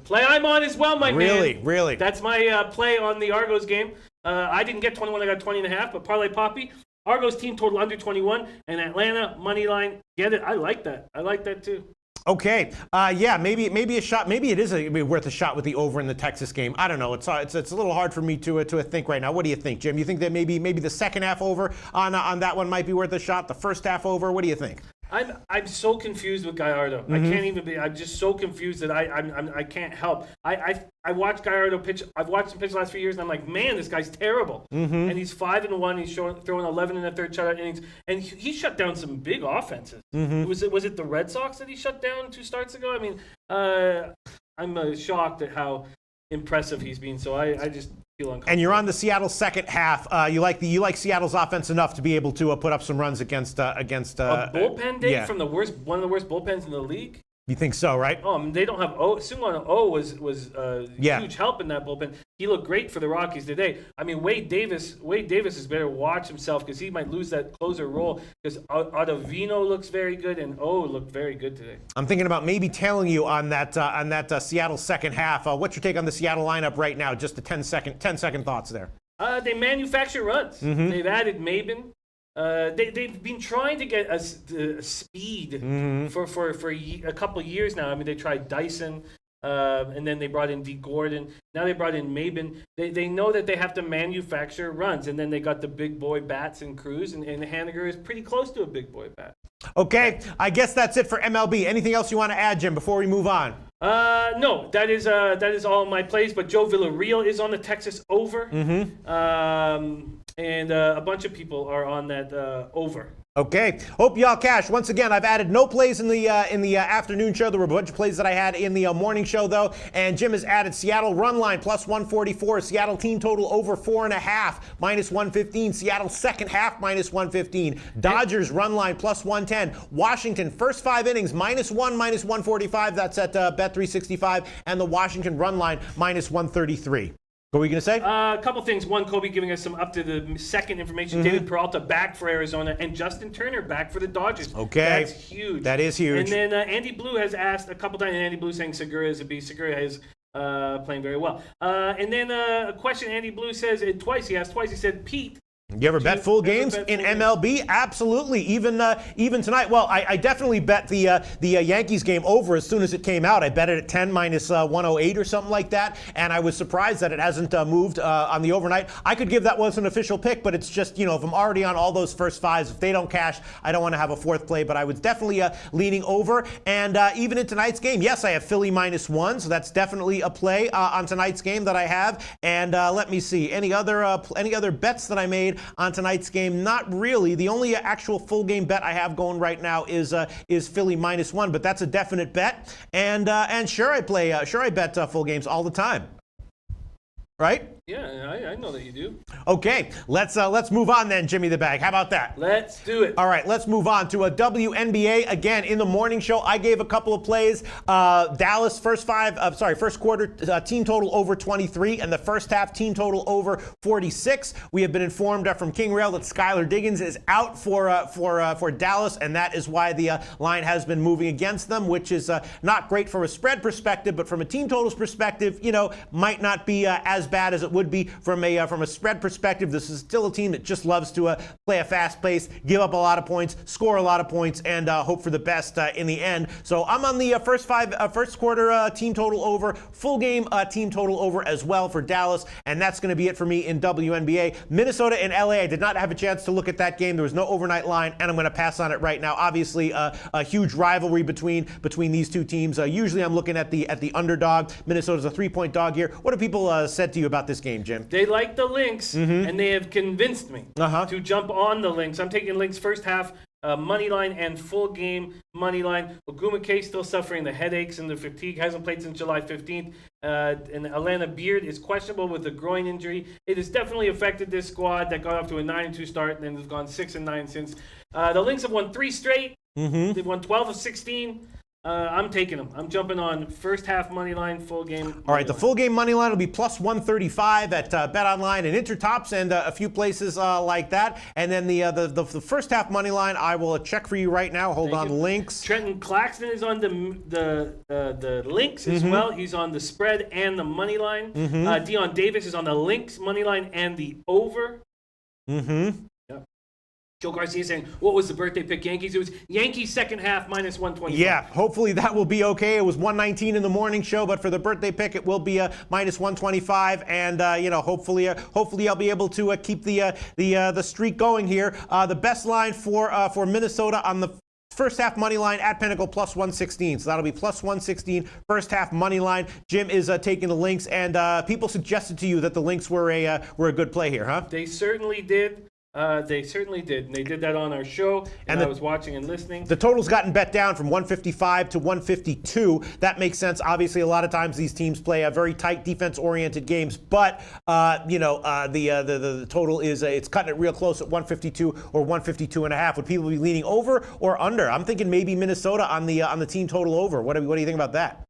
play I'm on as well, my man. Really. That's my play on the Argos game. I didn't get 21. I got 20.5. But Parlay Poppy, Argos team total under 21, and Atlanta money line. Get it? I like that. I like that too. Okay, maybe a shot. Maybe it is worth a shot with the over in the Texas game. I don't know. It's a little hard for me to think right now. What do you think, Jim? You think that maybe the second half over on that one might be worth a shot? The first half over. What do you think? I'm so confused with Gallardo. I can't even be. I'm just so confused that I can't help. I watched Gallardo pitch. I've watched him pitch the last few years, and I'm like, man, this guy's terrible. And he's 5-1. He's throwing 11 1/3 shutout innings, and he shut down some big offenses. Was it the Red Sox that he shut down 2 starts ago? I mean, I'm shocked at how impressive he's been. So I just feel uncomfortable. And you're on the Seattle second half. You like Seattle's offense enough to be able to put up some runs against a bullpen day from one of the worst bullpens in the league. You think so, right? Oh, I mean, they don't have Sungwon Oh was huge help in that bullpen. He looked great for the Rockies today. I mean, Wade Davis is better watch himself because he might lose that closer role because Ottavino looks very good and Oh looked very good today. I'm thinking about maybe tailing you on that Seattle second half. What's your take on the Seattle lineup right now? Just the 10-second thoughts there. They manufacture runs. They've added Maben. They've been trying to get a speed for a couple of years now. I mean, they tried Dyson, and then they brought in D. Gordon. Now they brought in Maben. They know that they have to manufacture runs, and then they got the big boy bats and Cruz, and Haniger is pretty close to a big boy bat. Okay, I guess that's it for MLB. Anything else you want to add, Jim, before we move on? No, that is all my plays. But Joe Villarreal is on the Texas over. And a bunch of people are on that over. Okay. Hope y'all cash. Once again, I've added no plays in the afternoon show. There were a bunch of plays that I had in the morning show, though. And Jim has added Seattle run line plus 144. Seattle team total over 4.5 minus 115. Seattle second half minus 115. Dodgers run line plus 110. Washington first 5 innings minus 145. That's at Bet365. And the Washington run line minus 133. What were you going to say? A couple things. One, Kobe giving us some up to the second information. David Peralta back for Arizona, and Justin Turner back for the Dodgers. Okay. That's huge. That is huge. And then Andy Blue has asked a couple times, and Andy Blue saying Segura is a beast. Segura is playing very well. And then a question Andy Blue says twice. He asked twice. He said, Pete, you ever bet full games in MLB? Absolutely. Even tonight. Well, I definitely bet the Yankees game over as soon as it came out. I bet it at 10 minus 108 or something like that, and I was surprised that it hasn't moved on the overnight. I could give that was an official pick, but it's just, if I'm already on all those first 5s, if they don't cash, I don't want to have a fourth play, but I was definitely leaning over. And even in tonight's game, yes, I have Philly minus 1, so that's definitely a play on tonight's game that I have. And let me see, any other bets that I made on tonight's game? Not really. The only actual full game bet I have going right now is Philly minus 1, but that's a definite bet. And sure I bet full games all the time. Right? Yeah, I know that you do. Okay, let's move on then, Jimmy the Bag. How about that? Let's do it. All right, let's move on to a WNBA. Again, in the morning show, I gave a couple of plays. Dallas first quarter team total over 23, and the first half team total over 46. We have been informed from King Rail that Skylar Diggins is out for Dallas, and that is why the line has been moving against them, which is not great from a spread perspective, but from a team totals perspective, might not be as bad as it would be from a spread perspective. This is still a team that just loves to play a fast pace, give up a lot of points, score a lot of points, and hope for the best in the end. So I'm on the first quarter team total over, full game team total over as well for Dallas, and that's going to be it for me in WNBA. Minnesota and LA, I did not have a chance to look at that game. There was no overnight line, and I'm going to pass on it right now. Obviously, a huge rivalry between these two teams. Usually I'm looking at the underdog. Minnesota's a 3-point dog here. What have people said to you about this game, Jim? They like the Lynx, and they have convinced me to jump on the Lynx. I'm taking Lynx first half money line and full game money line. Ogumake still suffering the headaches and the fatigue. Hasn't played since July 15th. And Alana Beard is questionable with a groin injury. It has definitely affected this squad that got off to a 9-2 start and then has gone 6-9 since. The Lynx have won 3 straight. They've won 12 of 16. I'm taking them. I'm jumping on first half money line, full game. All right, the full game money line will be plus 135 at BetOnline and Intertops and a few places like that. And then the first half money line, I will check for you right now. Hold on, Lynx. Trenton Claxton is on the Lynx as well. He's on the spread and the money line. Dion Davis is on the Lynx money line and the over. Joe Garcia saying, what was the birthday pick, Yankees? It was Yankees second half minus 125. Yeah, hopefully that will be okay. It was 119 in the morning show, but for the birthday pick, it will be minus 125. And, hopefully I'll be able to keep the streak going here. The best line for Minnesota on the first half money line at Pinnacle plus 116. So that'll be plus 116 first half money line. Jim is taking the Lynx, and people suggested to you that the Lynx were a good play here, huh? They certainly did. They certainly did. And they did that on our show, and I was watching and listening. The total's gotten bet down from 155 to 152. That makes sense. Obviously, a lot of times these teams play very tight defense-oriented games, but the total is it's cutting it real close at 152 or 152 and a half. Would people be leaning over or under? I'm thinking maybe Minnesota on the team total over. What do you think about that?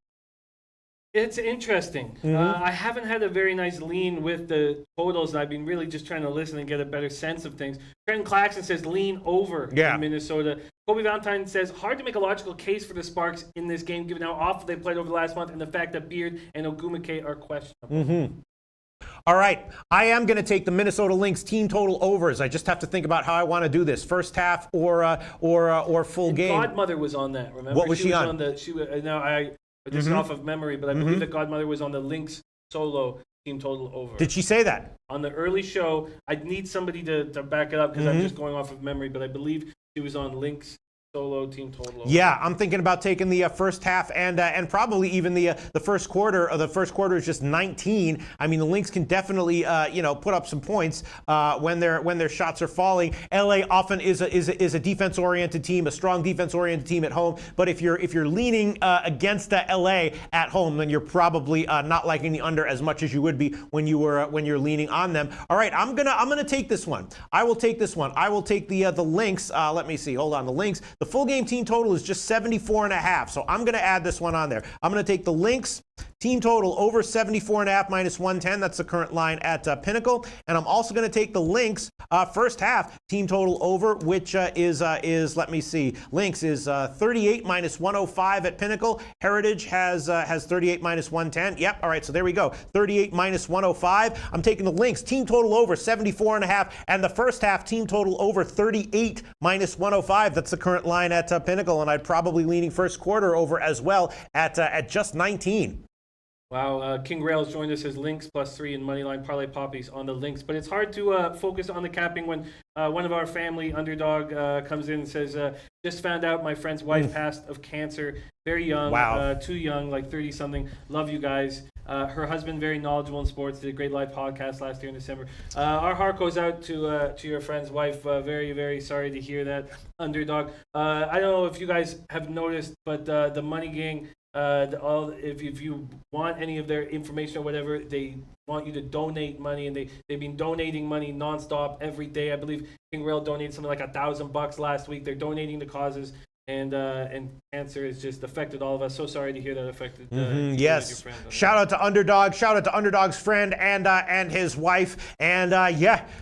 It's interesting. I haven't had a very nice lean with the totals, and I've been really just trying to listen and get a better sense of things. Trenton Claxton says lean over in Minnesota. Kobe Valentine says hard to make a logical case for the Sparks in this game, given how awful they played over the last month and the fact that Beard and Ogumake are questionable. All right, I am going to take the Minnesota Lynx team total overs. I just have to think about how I want to do this: first half or full game. Godmother was on that. Remember, what was she on? Just off of memory, but I believe that Godmother was on the Lynx solo team total over. Did she say that? On the early show, I'd need somebody to back it up because I'm just going off of memory, but I believe she was on Lynx solo team total over. Yeah, I'm thinking about taking the first half and probably even the first quarter. The first quarter is just 19. I mean, the Lynx can definitely put up some points when their shots are falling. LA often is a defense-oriented team, a strong defense-oriented team at home. But if you're leaning against LA at home, then you're probably not liking the under as much as you would be when you're leaning on them. All right, I'm gonna take this one. I will take this one. I will take the Lynx. Let me see. Hold on, the Lynx. The full game team total is just 74.5. So I'm gonna add this one on there. I'm gonna take the Lynx team total over 74.5 minus 110. That's the current line at Pinnacle. And I'm also going to take the Lynx first half team total over, which is let me see. Lynx is 38 minus 105 at Pinnacle. Heritage has 38 minus 110. Yep. All right. So there we go. 38 minus 105. I'm taking the Lynx team total over 74.5 and the first half team total over 38 minus 105. That's the current line at Pinnacle. And I'd probably leaning first quarter over as well at just 19. Wow, King Rails joined us as Lynx +3 in Moneyline Parlay Poppies on the Lynx. But it's hard to focus on the capping when one of our family, Underdog, comes in and says, just found out my friend's wife passed of cancer. Very young, wow. Too young, like 30-something. Love you guys. Her husband, very knowledgeable in sports, did a great live podcast last year in December. Our heart goes out to your friend's wife. Very, very sorry to hear that, Underdog. I don't know if you guys have noticed, but the Money Gang, if you want any of their information or whatever, they want you to donate money, and they've been donating money nonstop every day. I believe King Rail donated something like $1,000 last week. They're donating to causes, and cancer has just affected all of us. So sorry to hear that affected. Yes. Your friend. Shout out to Underdog. Shout out to Underdog's friend and his wife. And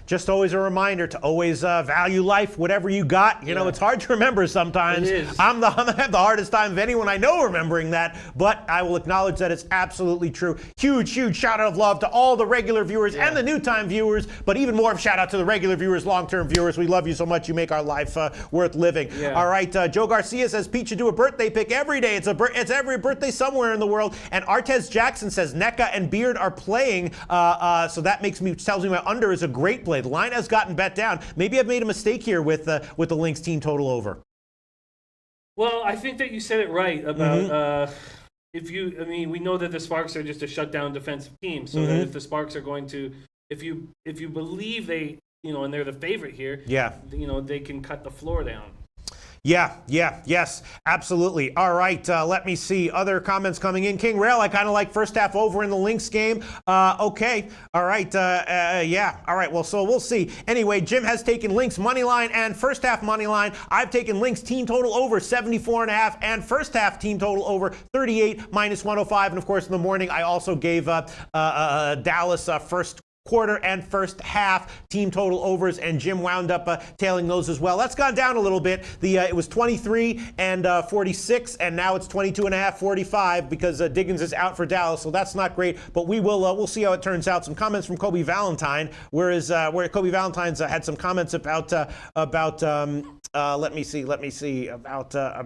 just always a reminder to always value life, whatever you got. You know, it's hard to remember sometimes. It is. I'm gonna have the hardest time of anyone I know remembering that, but I will acknowledge that it's absolutely true. Huge shout out of love to all the regular viewers and the new time viewers, but even more of shout out to the regular viewers, long-term viewers. We love you so much. You make our life worth living. Yeah. All right, Joe Garcia says Pete should do a birthday pick every day. It's every birthday somewhere in the world. And Artez Jackson says NECA and Beard are playing, so that tells me my under is a great play. The line has gotten bet down. Maybe I've made a mistake here with the Lynx team total over. Well, I think that you said it right about we know that the Sparks are just a shutdown defensive team. So that if the Sparks are going to, if you believe they, and they're the favorite here, they can cut the floor down. Yes, absolutely. All right, let me see. Other comments coming in. King Rail, I kind of like first half over in the Lynx game. Okay, all right, all right, well, so we'll see. Anyway, Jim has taken Lynx money line and first half money line. I've taken Lynx team total over 74.5 and first half team total over 38 minus 105. And of course, in the morning, I also gave Dallas first quarter and first half team total overs, and Jim wound up tailing those as well. That's gone down a little bit. It was 23 and 46, and now it's 22.5, 45 because Diggins is out for Dallas, so that's not great. But we'll see how it turns out. Some comments from Kobe Valentine, where Kobe Valentine's had some comments about let me see about the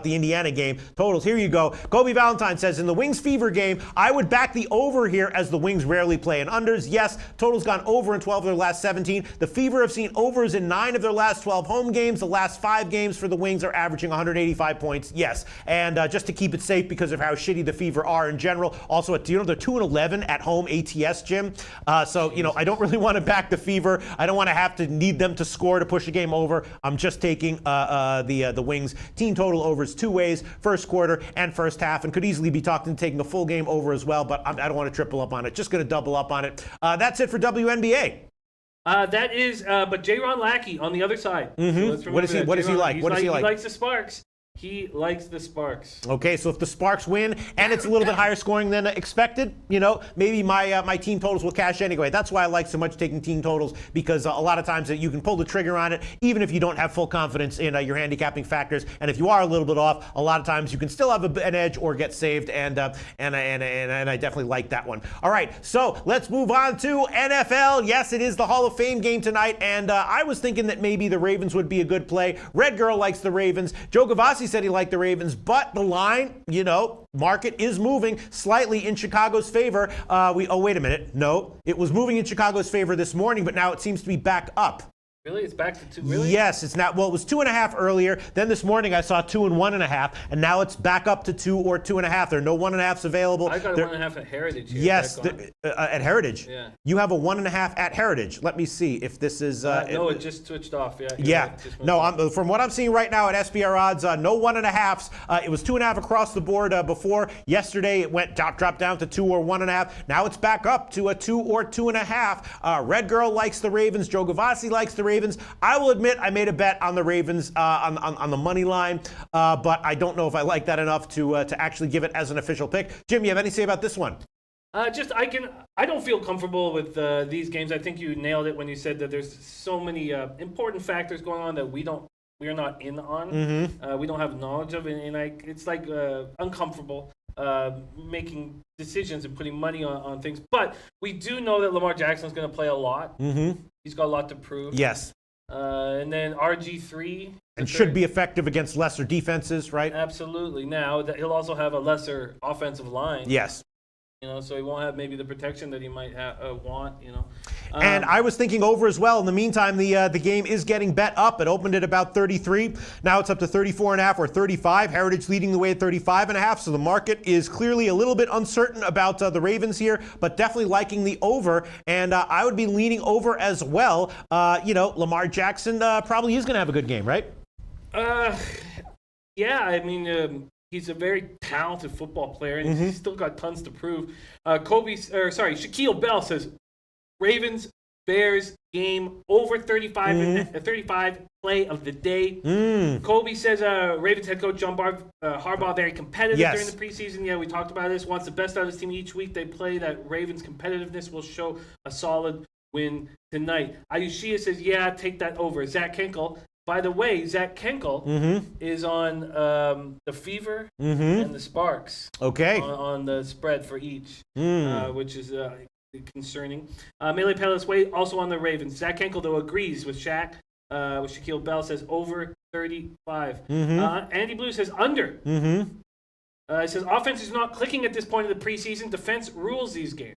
Indiana game totals. Here you go. Kobe Valentine says in the Wings Fever game, I would back the over here as the Wings rarely play in unders. Yes, total's gone over in 12 of their last 17. The Fever have seen overs in 9 of their last 12 home games. The last 5 games for the Wings are averaging 185 points. Yes, and just to keep it safe because of how shitty the Fever are in general. Also, they're 2-11 at home ATS, Jim. So I don't really want to back the Fever. I don't want to have to need them to score to push a game over. I'm just taking the Wings team total overs 2 ways, first quarter and first half, and could easily be talked into taking a full game over as well, but I don't want to triple up on it. Just going to double up on it. That's it for WNBA. That is, but J-Ron Lackey on the other side. Mm-hmm. So what does he like? What does he like? He likes the Sparks. He likes the Sparks. Okay, so if the Sparks win and it's a little bit higher scoring than expected, maybe my team totals will cash anyway. That's why I like so much taking team totals, because a lot of times you can pull the trigger on it even if you don't have full confidence in your handicapping factors. And if you are a little bit off, a lot of times you can still have an edge or get saved. And I definitely like that one. All right, so let's move on to NFL. Yes, it is the Hall of Fame game tonight, and I was thinking that maybe the Ravens would be a good play. Red Girl likes the Ravens. Joe Gavassi said he liked the Ravens, but the line, market is moving slightly in Chicago's favor. Wait a minute. No, it was moving in Chicago's favor this morning, but now it seems to be back up. Really? It's back to 2? Really? Yes, it's now. Well, it was 2.5 earlier. Then this morning I saw 2 and 1.5, and now it's back up to 2 or 2.5. There are no 1.5s available. I got a 1.5 at Heritage here. Yes, at Heritage. Yeah. You have a 1.5 at Heritage. Let me see if this is. No, it just switched off. Yeah. Yeah. No, from what I'm seeing right now at SBR odds, no 1.5s. It was 2.5 across the board before. Yesterday it went dropped down to 2 or 1.5. Now it's back up to a 2 or 2.5. Red Girl likes the Ravens. Joe Gavassi likes the Ravens. I will admit I made a bet on the Ravens on the money line, but I don't know if I like that enough to actually give it as an official pick. Jim, you have anything to say about this one? I don't feel comfortable with these games. I think you nailed it when you said that there's so many important factors going on that we are not in on. Mm-hmm. We don't have knowledge of, and it's like uncomfortable making decisions and putting money on things. But we do know that Lamar Jackson is going to play a lot. Mm-hmm. He's got a lot to prove. Yes. And then RG3. And should be effective against lesser defenses, right? Absolutely. Now, he'll also have a lesser offensive line. Yes. So he won't have maybe the protection that he might want, And I was thinking over as well. In the meantime, the game is getting bet up. It opened at about 33. Now it's up to 34.5 or 35. Heritage leading the way at 35.5. So the market is clearly a little bit uncertain about the Ravens here, but definitely liking the over. And I would be leaning over as well. Lamar Jackson probably is going to have a good game, right? Yeah, I mean, he's a very talented football player, and he's still got tons to prove. Shaquille Bell says, Ravens, Bears game over 35, 35 play of the day. Kobe says Ravens head coach John Harbaugh very competitive during the preseason. Yeah, we talked about this. Wants the best out of his team each week they play. That Ravens competitiveness will show a solid win tonight. Ayushia says, yeah, take that over. Zach Kenkel. By the way, Zach Kenkel is on the Fever and the Sparks. Okay. On the spread for each, which is concerning. Melee Palace Way also on the Ravens. Zach Kenkel, though, agrees with Shaq. With Shaquille Bell says over 35. Andy Blue says under. He says offense is not clicking at this point of the preseason. Defense rules these games.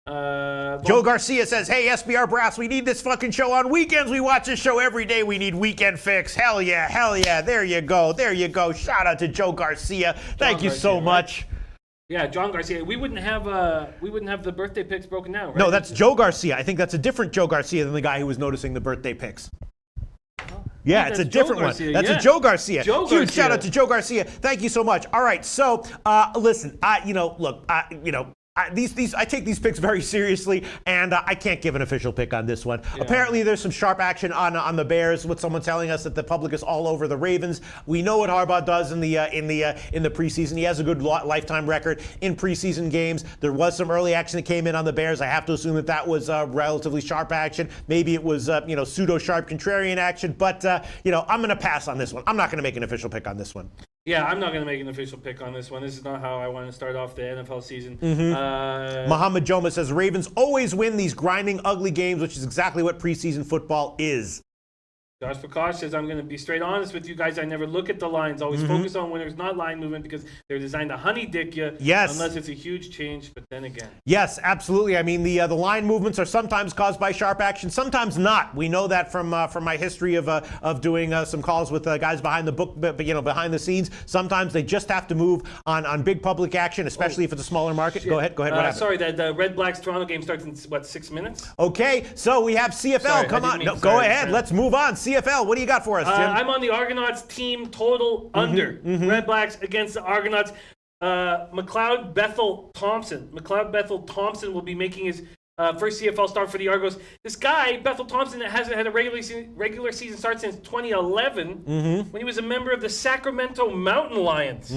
Joe Garcia says, hey, SBR Brass, we need this fucking show on weekends. We watch this show every day. We need weekend fix. Hell yeah. There you go. Shout out to Joe Garcia. Thank you so much. Yeah, John Garcia. We wouldn't have the birthday picks broken down, right? No, that's Joe Garcia. I think that's a different Joe Garcia than the guy who was noticing the birthday picks. Yeah, it's a different one. That's a Joe Garcia. Huge shout out to Joe Garcia. Thank you so much. All right, so listen, I take these picks very seriously, and I can't give an official pick on this one. Yeah. Apparently, there's some sharp action on the Bears, with someone telling us that the public is all over the Ravens. We know what Harbaugh does in the preseason. He has a good lifetime record in preseason games. There was some early action that came in on the Bears. I have to assume that was relatively sharp action. Maybe it was pseudo sharp contrarian action, but I'm going to pass on this one. I'm not going to make an official pick on this one. Yeah, I'm not going to make an official pick on this one. This is not how I want to start off the NFL season. Muhammad Joma says Ravens always win these grinding, ugly games, which is exactly what preseason football is. Josh Prakash says, I'm going to be straight honest with you guys. I never look at the lines. Always focus on winners, not line movement, because they're designed to honey dick you. Yes. Unless it's a huge change, but then again. Yes, absolutely. I mean, the line movements are sometimes caused by sharp action, sometimes not. We know that from my history of doing some calls with guys behind the book, behind the scenes. Sometimes they just have to move on big public action, especially if it's a smaller market. Shit. Go ahead. What happened? Sorry, the Red Blacks Toronto game starts in, 6 minutes? Okay, so we have CFL. Sorry, Come on. Go ahead. Let's move on. CFL, what do you got for us, Jim? I'm on the Argonauts team total under. Red Blacks against the Argonauts. McLeod Bethel Thompson will be making his first CFL start for the Argos. This guy, Bethel Thompson, hasn't had a regular season start since 2011 when he was a member of the Sacramento Mountain Lions.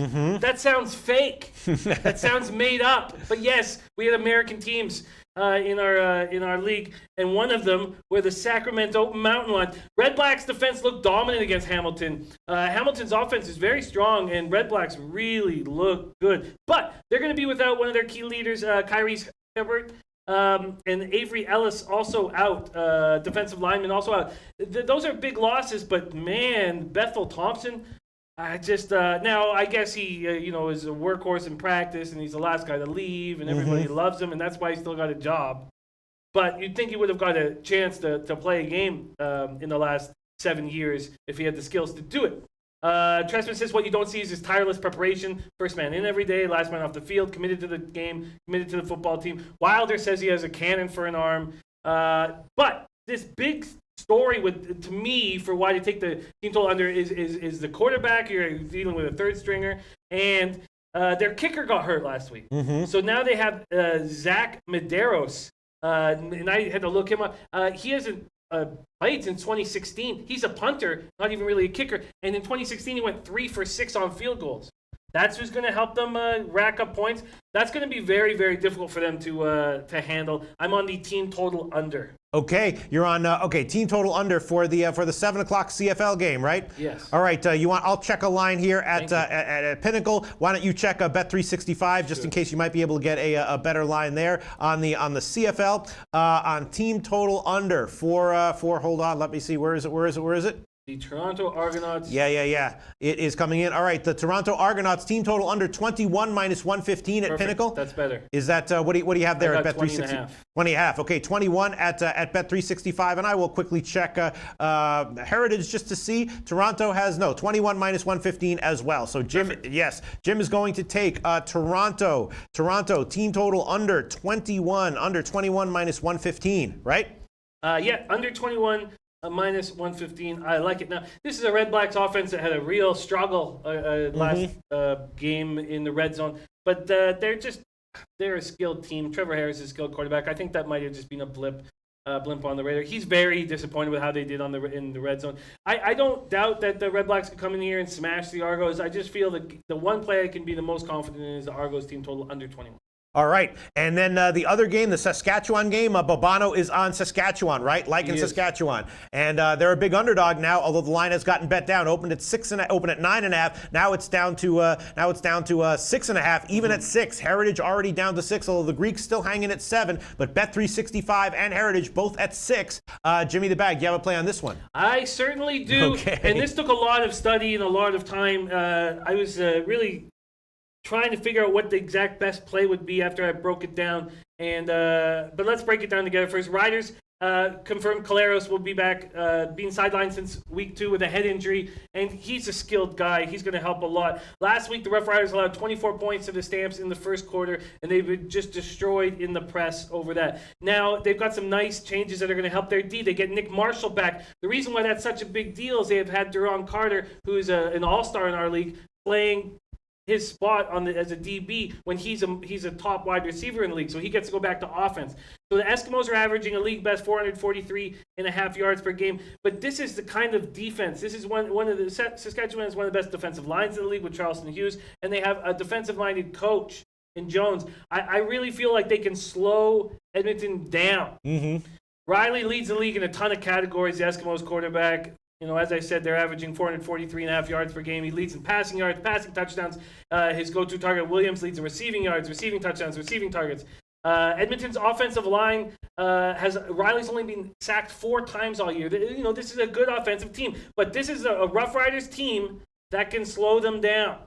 That sounds fake. That sounds made up. But yes, we had American teams in our league, and one of them were the Sacramento Mountain Lions. Red Blacks defense looked dominant against Hamilton. Hamilton's offense is very strong, and Red Blacks really look good. But they're going to be without one of their key leaders, Kyrese Hibbert, and Avery Ellis also out. Defensive lineman also out. Those are big losses, but man, Bethel Thompson, now I guess he is a workhorse in practice, and he's the last guy to leave, and everybody loves him, and that's why he's still got a job. but you'd think he would have got a chance to play a game in the last 7 years if he had the skills to do it. Tressman says what you don't see is his tireless preparation. First man in every day, last man off the field, committed to the game, committed to the football team. Wilder says he has a cannon for an arm. But this big story to me for why they take the team total under is the quarterback. You're dealing with a third stringer, and their kicker got hurt last week. So now they have Zach Medeiros, and I had to look him up. He hasn't played since 2016. He's a punter, not even really a kicker. And in 2016, he went 3 for 6 on field goals. That's who's going to help them rack up points. That's going to be very, very difficult for them to handle. I'm on the team total under. Okay, you're on. Team total under for the 7 o'clock CFL game, right? Yes. All right. I'll check a line here at Pinnacle. Why don't you check Bet365 just in case you might be able to get a better line there on the CFL on team total under for. Hold on, let me see. Where is it? The Toronto Argonauts. Yeah. It is coming in. All right, the Toronto Argonauts team total under 21 minus 115 at Pinnacle. That's better. Is that what do you have there at Bet365? 20.5. Okay, 21 at Bet365, and I will quickly check Heritage just to see. Toronto has 21 minus 115 as well. So Jim is going to take Toronto team total under 21 minus 115, right? Under 21. Minus 115. I like it. Now, this is a Red Blacks offense that had a real struggle last game in the red zone. But they're a skilled team. Trevor Harris is a skilled quarterback. I think that might have just been a blimp on the radar. He's very disappointed with how they did in the red zone. I don't doubt that the Red Blacks could come in here and smash the Argos. I just feel that the one play I can be the most confident in is the Argos team total under 21. All right, and then the other game, the Saskatchewan game, Bobano is on Saskatchewan, right? Saskatchewan, and they're a big underdog now. Although the line has gotten bet down, opened at 9.5. Now it's down to 6.5. Even at 6, Heritage already down to 6. Although the Greeks still hanging at 7, but Bet365 and Heritage both at 6. Jimmy the Bag, you have a play on this one? I certainly do, and this took a lot of study and a lot of time. I was really trying to figure out what the exact best play would be after I broke it down. But let's break it down together first. Riders confirmed Caleros will be back, being sidelined since week 2 with a head injury, and he's a skilled guy. He's going to help a lot. Last week, the Rough Riders allowed 24 points to the Stamps in the first quarter, and they've been just destroyed in the press over that. Now, they've got some nice changes that are going to help their D. They get Nick Marshall back. The reason why that's such a big deal is they have had Duron Carter, who's an all-star in our league, playing his spot as a DB when he's a top wide receiver in the league, so he gets to go back to offense. So the Eskimos are averaging a league best 443.5 yards per game, but this is the kind of defense. This is one of the Saskatchewan is one of the best defensive lines in the league with Charleston Hughes, and they have a defensive-minded coach in Jones. I really feel like they can slow Edmonton down. Riley leads the league in a ton of categories. The Eskimos quarterback. As I said, they're averaging 443.5 yards per game. He leads in passing yards, passing touchdowns. His go-to target, Williams, leads in receiving yards, receiving touchdowns, receiving targets. Edmonton's offensive line Riley's only been sacked 4 times all year. This is a good offensive team, but this is a Rough Riders team that can slow them down.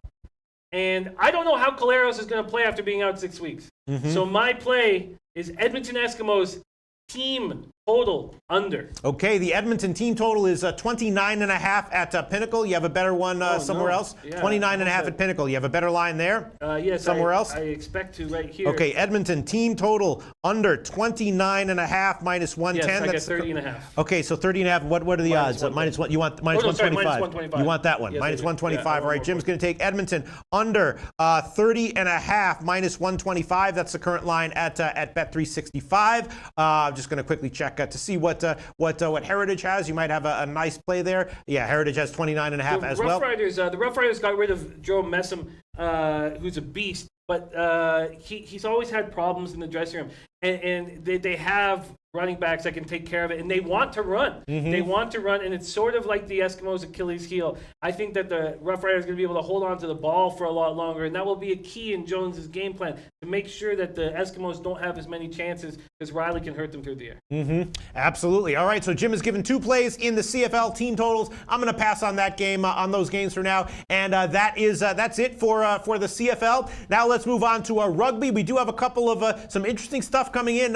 And I don't know how Caleros is going to play after being out 6 weeks. So my play is Edmonton Eskimos team total under. Okay, the Edmonton team total is 29.5 at Pinnacle. You have a better one somewhere else? Yeah, 29.5 at Pinnacle. You have a better line there? Yes. Somewhere else? I expect to right here. Okay, Edmonton team total under 29.5 minus 110. Yes, I get 30.5. Okay, so 30.5. What are the odds? Minus one. You want minus 125. Minus 125. You want that one? Yes, minus 125. All right, Jim's going to take Edmonton under 30.5 minus 125. That's the current line at Bet365. I'm just going to quickly check to see what Heritage has. You might have a nice play there. Yeah, Heritage has 29.5 as well. The Rough Riders got rid of Joe Messam, who's a beast, but he's always had problems in the dressing room. And they have running backs that can take care of it, and they want to run. They want to run, and it's sort of like the Eskimos' Achilles heel. I think that the Rough Riders are going to be able to hold on to the ball for a lot longer, and that will be a key in Jones's game plan to make sure that the Eskimos don't have as many chances because Riley can hurt them through the air. Absolutely. All right, so Jim has given 2 plays in the CFL team totals. I'm going to pass on that game, on those games for now, and that's it for the CFL. Now let's move on to rugby. We do have a couple of some interesting stuff coming in.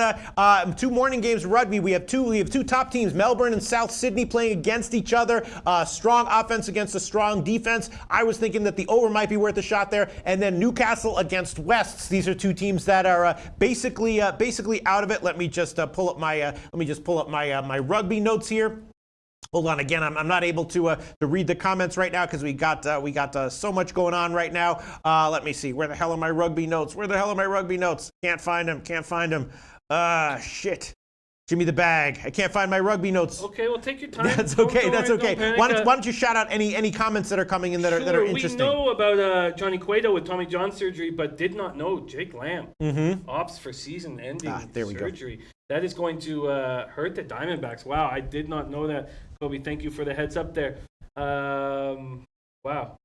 2 morning games of rugby. We have two top teams, Melbourne and South Sydney, playing against each other. Strong offense against a strong defense. I was thinking that the over might be worth a shot there. And then Newcastle against Wests. These are two teams that are basically out of it. Let me just pull up my my rugby notes here. Hold on, again, I'm not able to read the comments right now because we got so much going on right now. Let me see. Where the hell are my rugby notes? Can't find them. Shit. Give me the bag. I can't find my rugby notes. Okay, well, take your time. That's okay. Why don't you shout out any comments that are coming in that are interesting? We know about Johnny Cueto with Tommy John surgery, but did not know Jake Lamb opts for season-ending surgery. That is going to hurt the Diamondbacks. Wow, I did not know that. Kobe, thank you for the heads up there. Wow.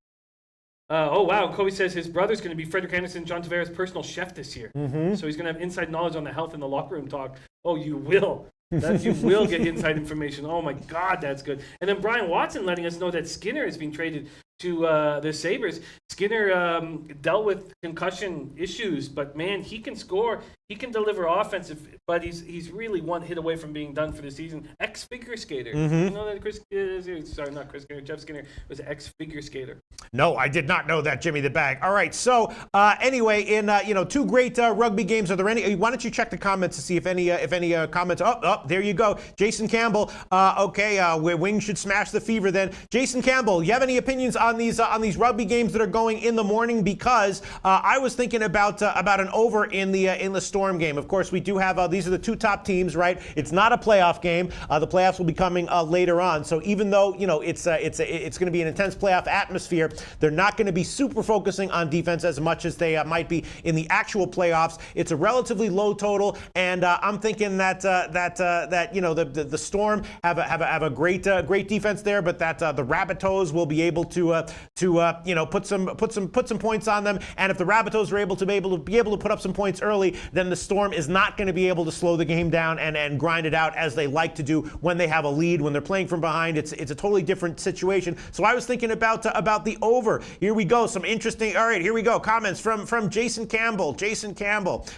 Wow. Kobe says his brother's going to be Frederick Anderson, John Tavares' personal chef this year. So he's going to have inside knowledge on the health in the locker room talk. Oh, you will. You will get inside information. Oh, my God, that's good. And then Brian Watson letting us know that Skinner is being traded to the Sabres. Skinner dealt with concussion issues, but, man, he can score. He can deliver offensive, but he's really one hit away from being done for the season. Ex-figure skater. You know that Jeff Skinner was an ex-figure skater. No, I did not know that, Jimmy the Bag. All right, so anyway, in two great rugby games, are there any? Why don't you check the comments to see if any comments? Oh, there you go, Jason Campbell. Wings should smash the fever then. Jason Campbell, you have any opinions on these rugby games that are going in the morning? Because I was thinking about an over in the Storm game. Of course, we do have these are the two top teams, right? It's not a playoff game. The playoffs will be coming later on. So even though it's going to be an intense playoff atmosphere, they're not going to be super focusing on defense as much as they might be in the actual playoffs. It's a relatively low total, and I'm thinking that the Storm have a great defense there, but that the Rabbitohs will be able to put some points on them. And if the Rabbitohs are able to put up some points early, then the Storm is not going to be able to slow the game down and grind it out as they like to do when they have a lead. When they're playing from behind, it's a totally different situation. So I was thinking about the over. Here we go. Some interesting. All right, here we go. Comments from Jason Campbell.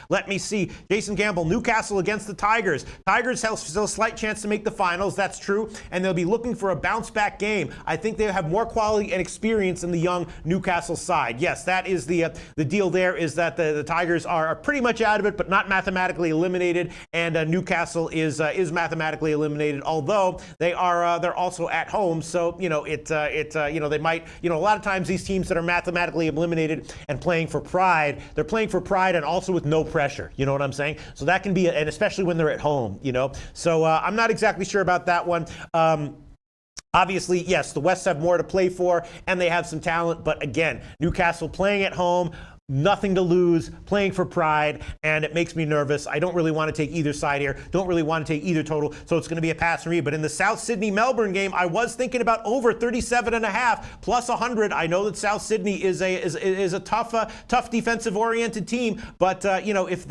Let me see. Jason Campbell. Newcastle against the Tigers. Tigers have still a slight chance to make the finals. That's true, and they'll be looking for a bounce back game. I think they have more quality and experience than the young Newcastle side. Yes, that is the deal. There is that the Tigers are pretty much out of it, but not mathematically eliminated, and Newcastle is mathematically eliminated. Although they're also at home, so they might a lot of times these teams that are mathematically eliminated and playing for pride, they're playing for pride and also with no pressure. You know what I'm saying? So that can be, and especially when they're at home. So I'm not exactly sure about that one. Obviously, yes, the West have more to play for, and they have some talent. But again, Newcastle playing at home, nothing to lose, playing for pride, and it makes me nervous. I don't really want to take either side here. Don't really want to take either total, so it's going to be a pass for me. But in the South Sydney-Melbourne game, I was thinking about over 37.5 plus 100. I know that South Sydney is a tough defensive-oriented team, but if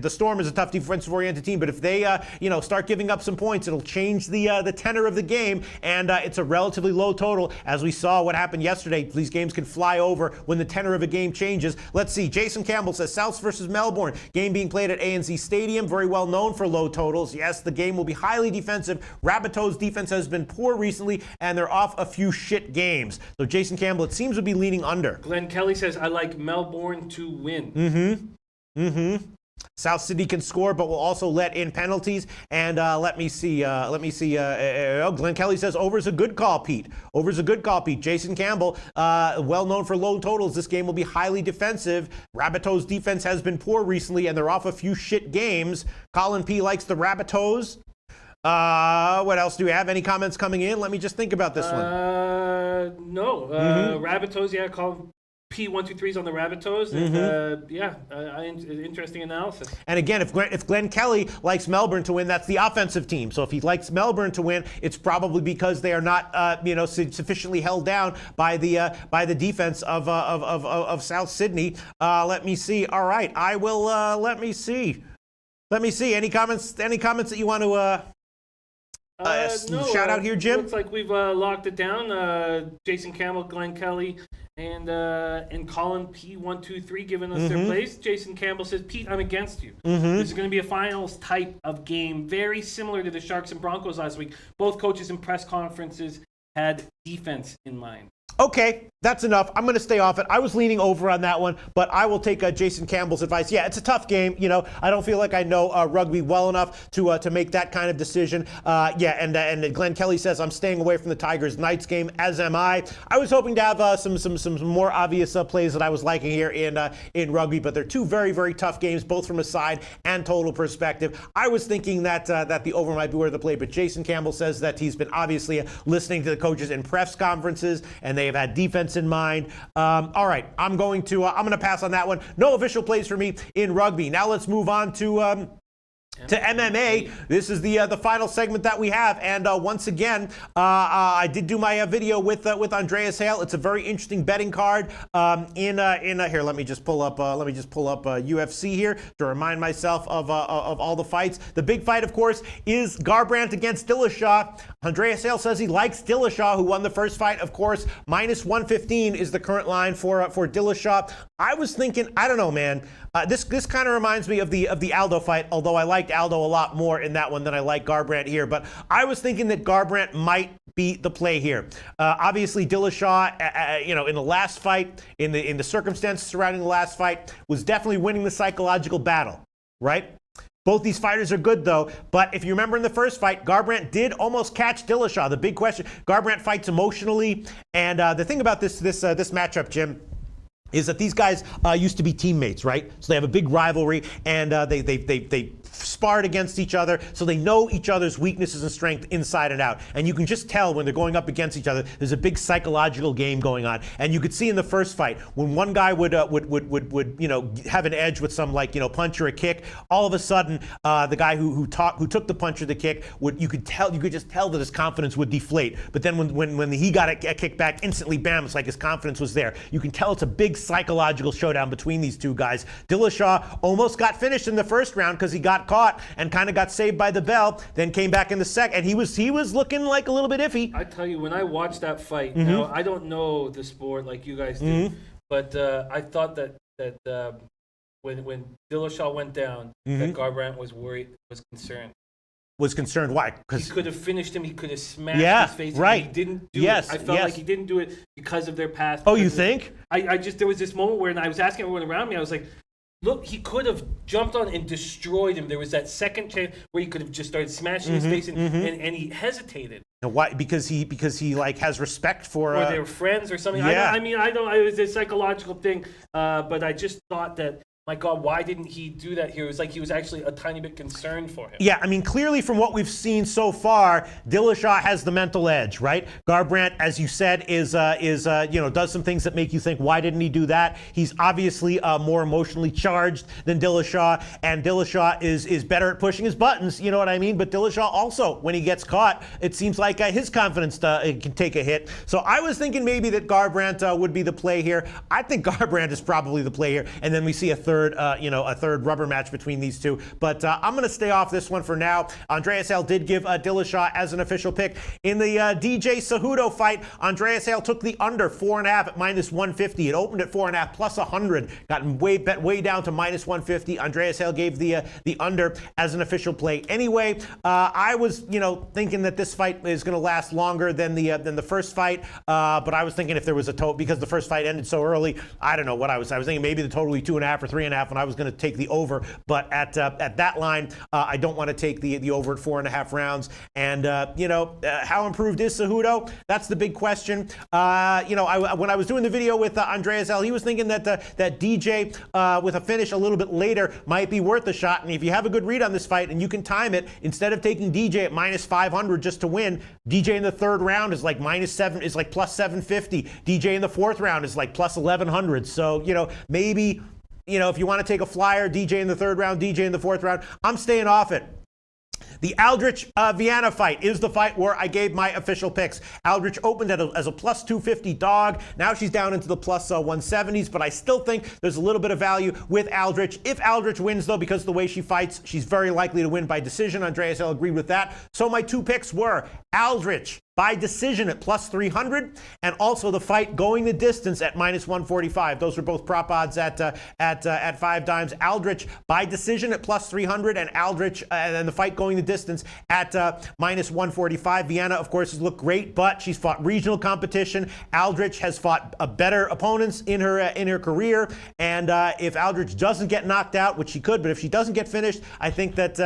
the Storm is a tough defensive-oriented team, but if they start giving up some points, it'll change the tenor of the game, and it's a relatively low total. As we saw what happened yesterday, these games can fly over when the tenor of a game changes. Let's see. Jason Campbell says Souths versus Melbourne. Game being played at ANZ Stadium. Very well known for low totals. Yes, the game will be highly defensive. Rabbitohs' defense has been poor recently, and they're off a few shit games. So Jason Campbell, it seems to be leaning under. Glenn Kelly says, I like Melbourne to win. South Sydney can score, but will also let in penalties. And let me see. Glenn Kelly says over's a good call, Pete. Jason Campbell, well known for low totals. This game will be highly defensive. Rabbitohs' defense has been poor recently, and they're off a few shit games. Colin P likes the Rabbitohs. What else do we have? Any comments coming in? Let me just think about this one. No. Rabbitohs, yeah, Colin P123s on the Rabbitohs, and interesting analysis. And again, if Glenn Kelly likes Melbourne to win, that's the offensive team. So if he likes Melbourne to win, it's probably because they are not sufficiently held down by the defense of South Sydney. Let me see. All right, I will. Let me see. Any comments that you want to? No, shout out here, Jim? Looks like we've locked it down. Jason Campbell, Glenn Kelly, and Colin P123 giving us their place. Jason Campbell says, Pete, I'm against you. This is going to be a finals type of game, very similar to the Sharks and Broncos last week. Both coaches in press conferences had defense in mind. Okay, that's enough. I'm going to stay off it. I was leaning over on that one, but I will take Jason Campbell's advice. Yeah, it's a tough game. You know, I don't feel like I know rugby well enough to make that kind of decision. And Glenn Kelly says I'm staying away from the Tigers Knights game, as am I. I was hoping to have some more obvious plays that I was liking here in rugby, but they're two very, very tough games, both from a side and total perspective. I was thinking that the over might be where the play, but Jason Campbell says that he's been obviously listening to the coaches in press conferences, and they have had defense in mind. All right, I'm going to pass on that one. No official plays for me in rugby. Now let's move on to MMA. This is the final segment that we have, and once again, I did do my video with Andreas Hale. It's a very interesting betting card. Here, let me just pull up UFC here to remind myself of all the fights. The big fight, of course, is Garbrandt against Dillashaw. Andreas Hale says he likes Dillashaw, who won the first fight. Of course, minus 115 is the current line for Dillashaw. I was thinking, I don't know, man. This kind of reminds me of the Aldo fight, although I liked Aldo a lot more in that one than I like Garbrandt here. But I was thinking that Garbrandt might be the play here. Obviously, Dillashaw, in the last fight, in the circumstances surrounding the last fight, was definitely winning the psychological battle, right? Both these fighters are good, though. But if you remember in the first fight, Garbrandt did almost catch Dillashaw. The big question: Garbrandt fights emotionally, and the thing about this matchup, Jim, is that these guys used to be teammates, right? So they have a big rivalry, and they sparred against each other, so they know each other's weaknesses and strength inside and out. And you can just tell when they're going up against each other, there's a big psychological game going on. And you could see in the first fight when one guy would have an edge with some punch or a kick, all of a sudden the guy who took the punch or the kick you could just tell that his confidence would deflate. But then when he got a kick back, instantly, bam, it's like his confidence was there. You can tell it's a big psychological showdown between these two guys. Dillashaw almost got finished in the first round because he got caught and kind of got saved by the bell, then came back in the second, and he was looking like a little bit iffy. I tell you, when I watched that fight, now I don't know the sport like you guys do, but I thought that when Dillashaw went down, that Garbrandt was worried, was concerned. Was concerned. Why? Because he could have finished him. He could have smashed his face. Right. He didn't do it. I felt like he didn't do it because of their past. Oh, you think? There was this moment where I was asking everyone around me, I was like, look, he could have jumped on and destroyed him. There was that second chance where he could have just started smashing his face, and he hesitated. And why? Because he has respect for. Or they were friends or something. Yeah. It was a psychological thing, but I just thought that, my God, why didn't he do that here? It was like he was actually a tiny bit concerned for him. Yeah, I mean, clearly from what we've seen so far, Dillashaw has the mental edge, right? Garbrandt, as you said, does some things that make you think, why didn't he do that? He's obviously more emotionally charged than Dillashaw, and Dillashaw is better at pushing his buttons, you know what I mean? But Dillashaw also, when he gets caught, it seems like his confidence can take a hit. So I was thinking maybe that Garbrandt would be the play here. I think Garbrandt is probably the play here, and then we see a third rubber match between these two. But I'm going to stay off this one for now. Andreas Hale did give Dillashaw as an official pick. In the DJ Cejudo fight, Andreas Hale took the under 4.5 at minus 150. It opened at 4.5 plus 100. Gotten way down to minus 150. Andreas Hale gave the under as an official play. Anyway, I was thinking that this fight is going to last longer than the first fight. But I was thinking if there was a total, because the first fight ended so early, I don't know what I was thinking maybe the total 2.5 or 3.5 when I was going to take the over, but at that line, I don't want to take the over at 4.5 rounds. And how improved is Cejudo? That's the big question. When I was doing the video with Andreas Hale, he was thinking that DJ with a finish a little bit later might be worth a shot. And if you have a good read on this fight and you can time it, instead of taking DJ at minus 500 just to win, DJ in the third round is like plus 750. DJ in the fourth round is like plus 1100. So maybe. If you want to take a flyer, DJ in the third round, DJ in the fourth round, I'm staying off it. The Aldrich Viana fight is the fight where I gave my official picks. Aldrich opened as a plus 250 dog. Now she's down into the plus 170s, but I still think there's a little bit of value with Aldrich. If Aldrich wins, though, because of the way she fights, she's very likely to win by decision. Andreas L. agreed with that. So my two picks were Aldrich by decision at plus 300, and also the fight going the distance at minus 145. Those are both prop odds at 5 dimes. Aldrich by decision at plus 300, and Aldrich and the fight going the distance at minus 145. Viana, of course, has looked great, but she's fought regional competition. Aldrich has fought better opponents in her career, and if Aldrich doesn't get knocked out, which she could, but if she doesn't get finished, I think that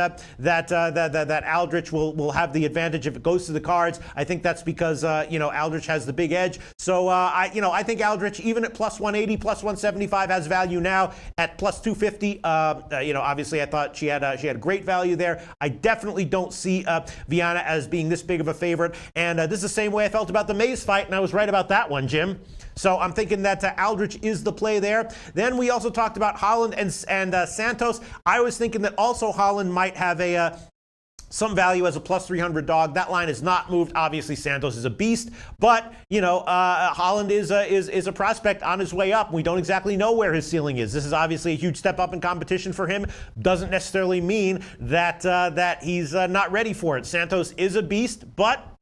Aldrich will have the advantage if it goes to the cards. I think that's because Aldrich has the big edge. So I think Aldrich, even at plus 180, plus 175, has value now. At plus 250, obviously I thought she had great value there. I definitely don't see Viana as being this big of a favorite. And this is the same way I felt about the Mays fight, and I was right about that one, Jim. So I'm thinking that Aldrich is the play there. Then we also talked about Holland and Santos. I was thinking that also Holland might have some value as a plus 300 dog. That line has not moved. Obviously, Santos is a beast, but Holland is a prospect on his way up. We don't exactly know where his ceiling is. This is obviously a huge step up in competition for him. Doesn't necessarily mean that he's not ready for it. Santos is a beast, but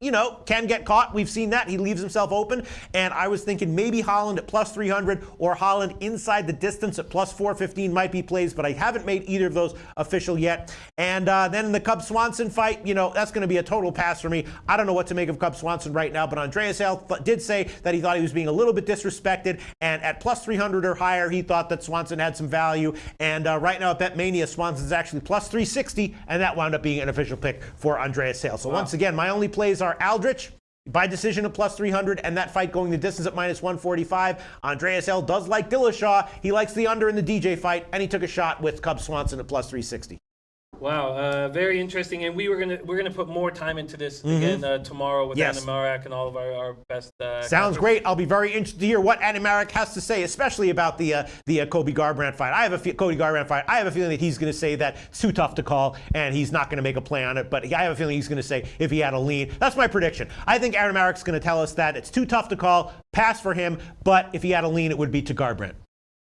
can get caught. We've seen that. He leaves himself open. And I was thinking maybe Holland at plus 300 or Holland inside the distance at plus 415 might be plays, but I haven't made either of those official yet. And then in the Cub Swanson fight, that's going to be a total pass for me. I don't know what to make of Cub Swanson right now, but Andreas L. did say that he thought he was being a little bit disrespected. And at plus 300 or higher, he thought that Swanson had some value. And right now at BetMania, Swanson's actually plus 360, and that wound up being an official pick for Andreas L. So once again, my only plays are Aldrich by decision at plus 300, and that fight going the distance at minus 145. Andreas L. does like Dillashaw. He likes the under in the DJ fight, and he took a shot with Cub Swanson at plus 360. Wow, very interesting, and we're gonna put more time into this again tomorrow with Anna Marak and all of our best. Sounds great. I'll be very interested to hear what Anna Marak has to say, especially about the Kobe Garbrandt fight. I have a feeling that he's going to say that it's too tough to call, and he's not going to make a play on it. But I have a feeling he's going to say if he had a lean. That's my prediction. I think Anna Marak's going to tell us that it's too tough to call, pass for him. But if he had a lean, it would be to Garbrandt.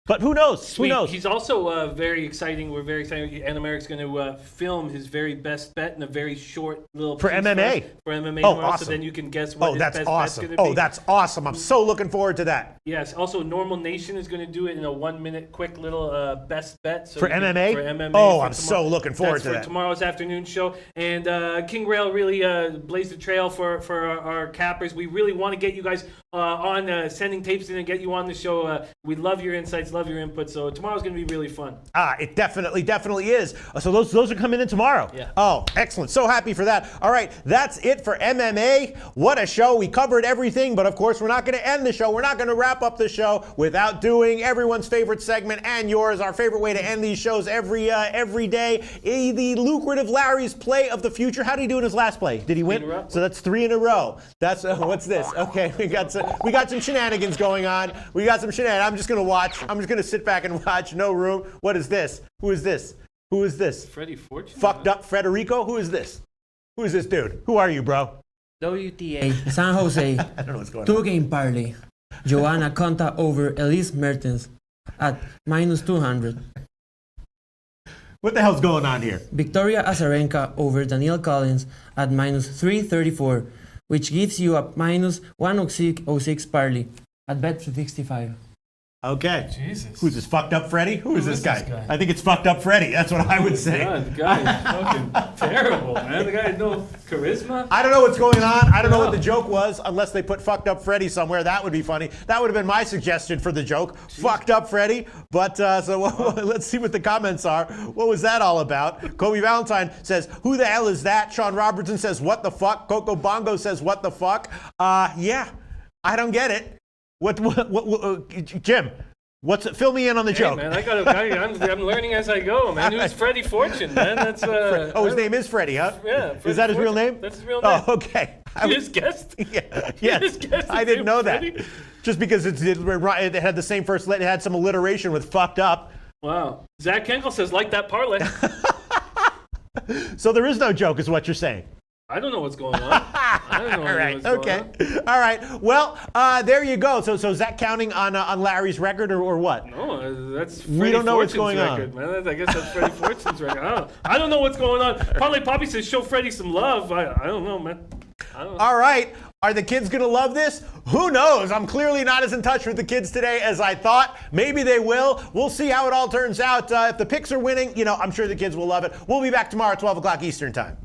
But who knows? Sweet. Who knows? He's also very exciting. We're very excited. Anna Marak's going to film his very best bet in a very short little for MMA. For MMA oh, tomorrow, awesome. so then you can guess what his that's best awesome. bet's going to be. Oh, that's awesome. I'm so looking forward to that. Yes. Also, Normal Nation is going to do it in a 1-minute quick little best bet. So for MMA? For MMA. Oh, for I'm so looking forward to that. Tomorrow's afternoon show. And King Rail really blazed the trail for our cappers. We really want to get you guys on sending tapes in and get you on the show. We love your insights, love your input. So tomorrow's going to be really fun. It definitely is. So those are coming in tomorrow. Yeah. Oh, excellent. So happy for that. All right, that's it for MMA. What a show. We covered everything, but of course we're not going to end the show. We're not going to wrap up the show without doing everyone's favorite segment and yours, our favorite way to end these shows every day. The Lucrative Larry's play of the future. How did he do in his last play? Did he win? So that's 3 in a row. That's what's this? Okay, we got some shenanigans going on. I'm just going to watch. I'm just going to sit back and watch. No room. What is this? Who is this? Freddie Fortune. Fucked up Federico? Who is this? Who is this dude? Who are you, bro? WTA San Jose. I don't know what's going on. 2-game parlay. Joanna Konta over Elise Mertens at minus 200. What the hell's going on here? Victoria Azarenka over Danielle Collins at minus 334, which gives you a minus 106 parlay at Bet365. Okay. Jesus. Who's this? Fucked up Freddy? Who is this guy? I think it's fucked up Freddy. That's what I would say. God, the guy is fucking terrible, man. The guy has no charisma. I don't know what's going on. I don't know what the joke was, unless they put fucked up Freddy somewhere. That would be funny. That would have been my suggestion for the joke. Jeez. Fucked up Freddy. But let's see what the comments are. What was that all about? Kobe Valentine says, who the hell is that? Sean Robertson says, what the fuck? Coco Bongo says, what the fuck? Yeah, I don't get it. What Jim, fill me in on the joke. Man, I'm learning as I go, man. Who's Freddie Fortune, man? That's his name is Freddie, huh? Yeah. Is that his real name? That's his real name. Oh, okay. You just guessed? Yeah. Yes. I didn't know that. Freddie? Just because it had the same first letter, it had some alliteration with fucked up. Wow. Zach Kenkel says, like that parlay. So there is no joke, is what you're saying. I don't know what's going on. I don't know All right. what's going Okay. All right. Well, there you go. So is that counting on Larry's record or what? on. No, that's Freddie We don't know what's Fortune's going record, man. I guess that's Freddie Fortune's record. I don't know what's going on. Parlay Poppy says show Freddie some love. I don't know, man. I don't know. All right. Are the kids going to love this? Who knows? I'm clearly not as in touch with the kids today as I thought. Maybe they will. We'll see how it all turns out. If the picks are winning, I'm sure the kids will love it. We'll be back tomorrow at 12 o'clock Eastern Time.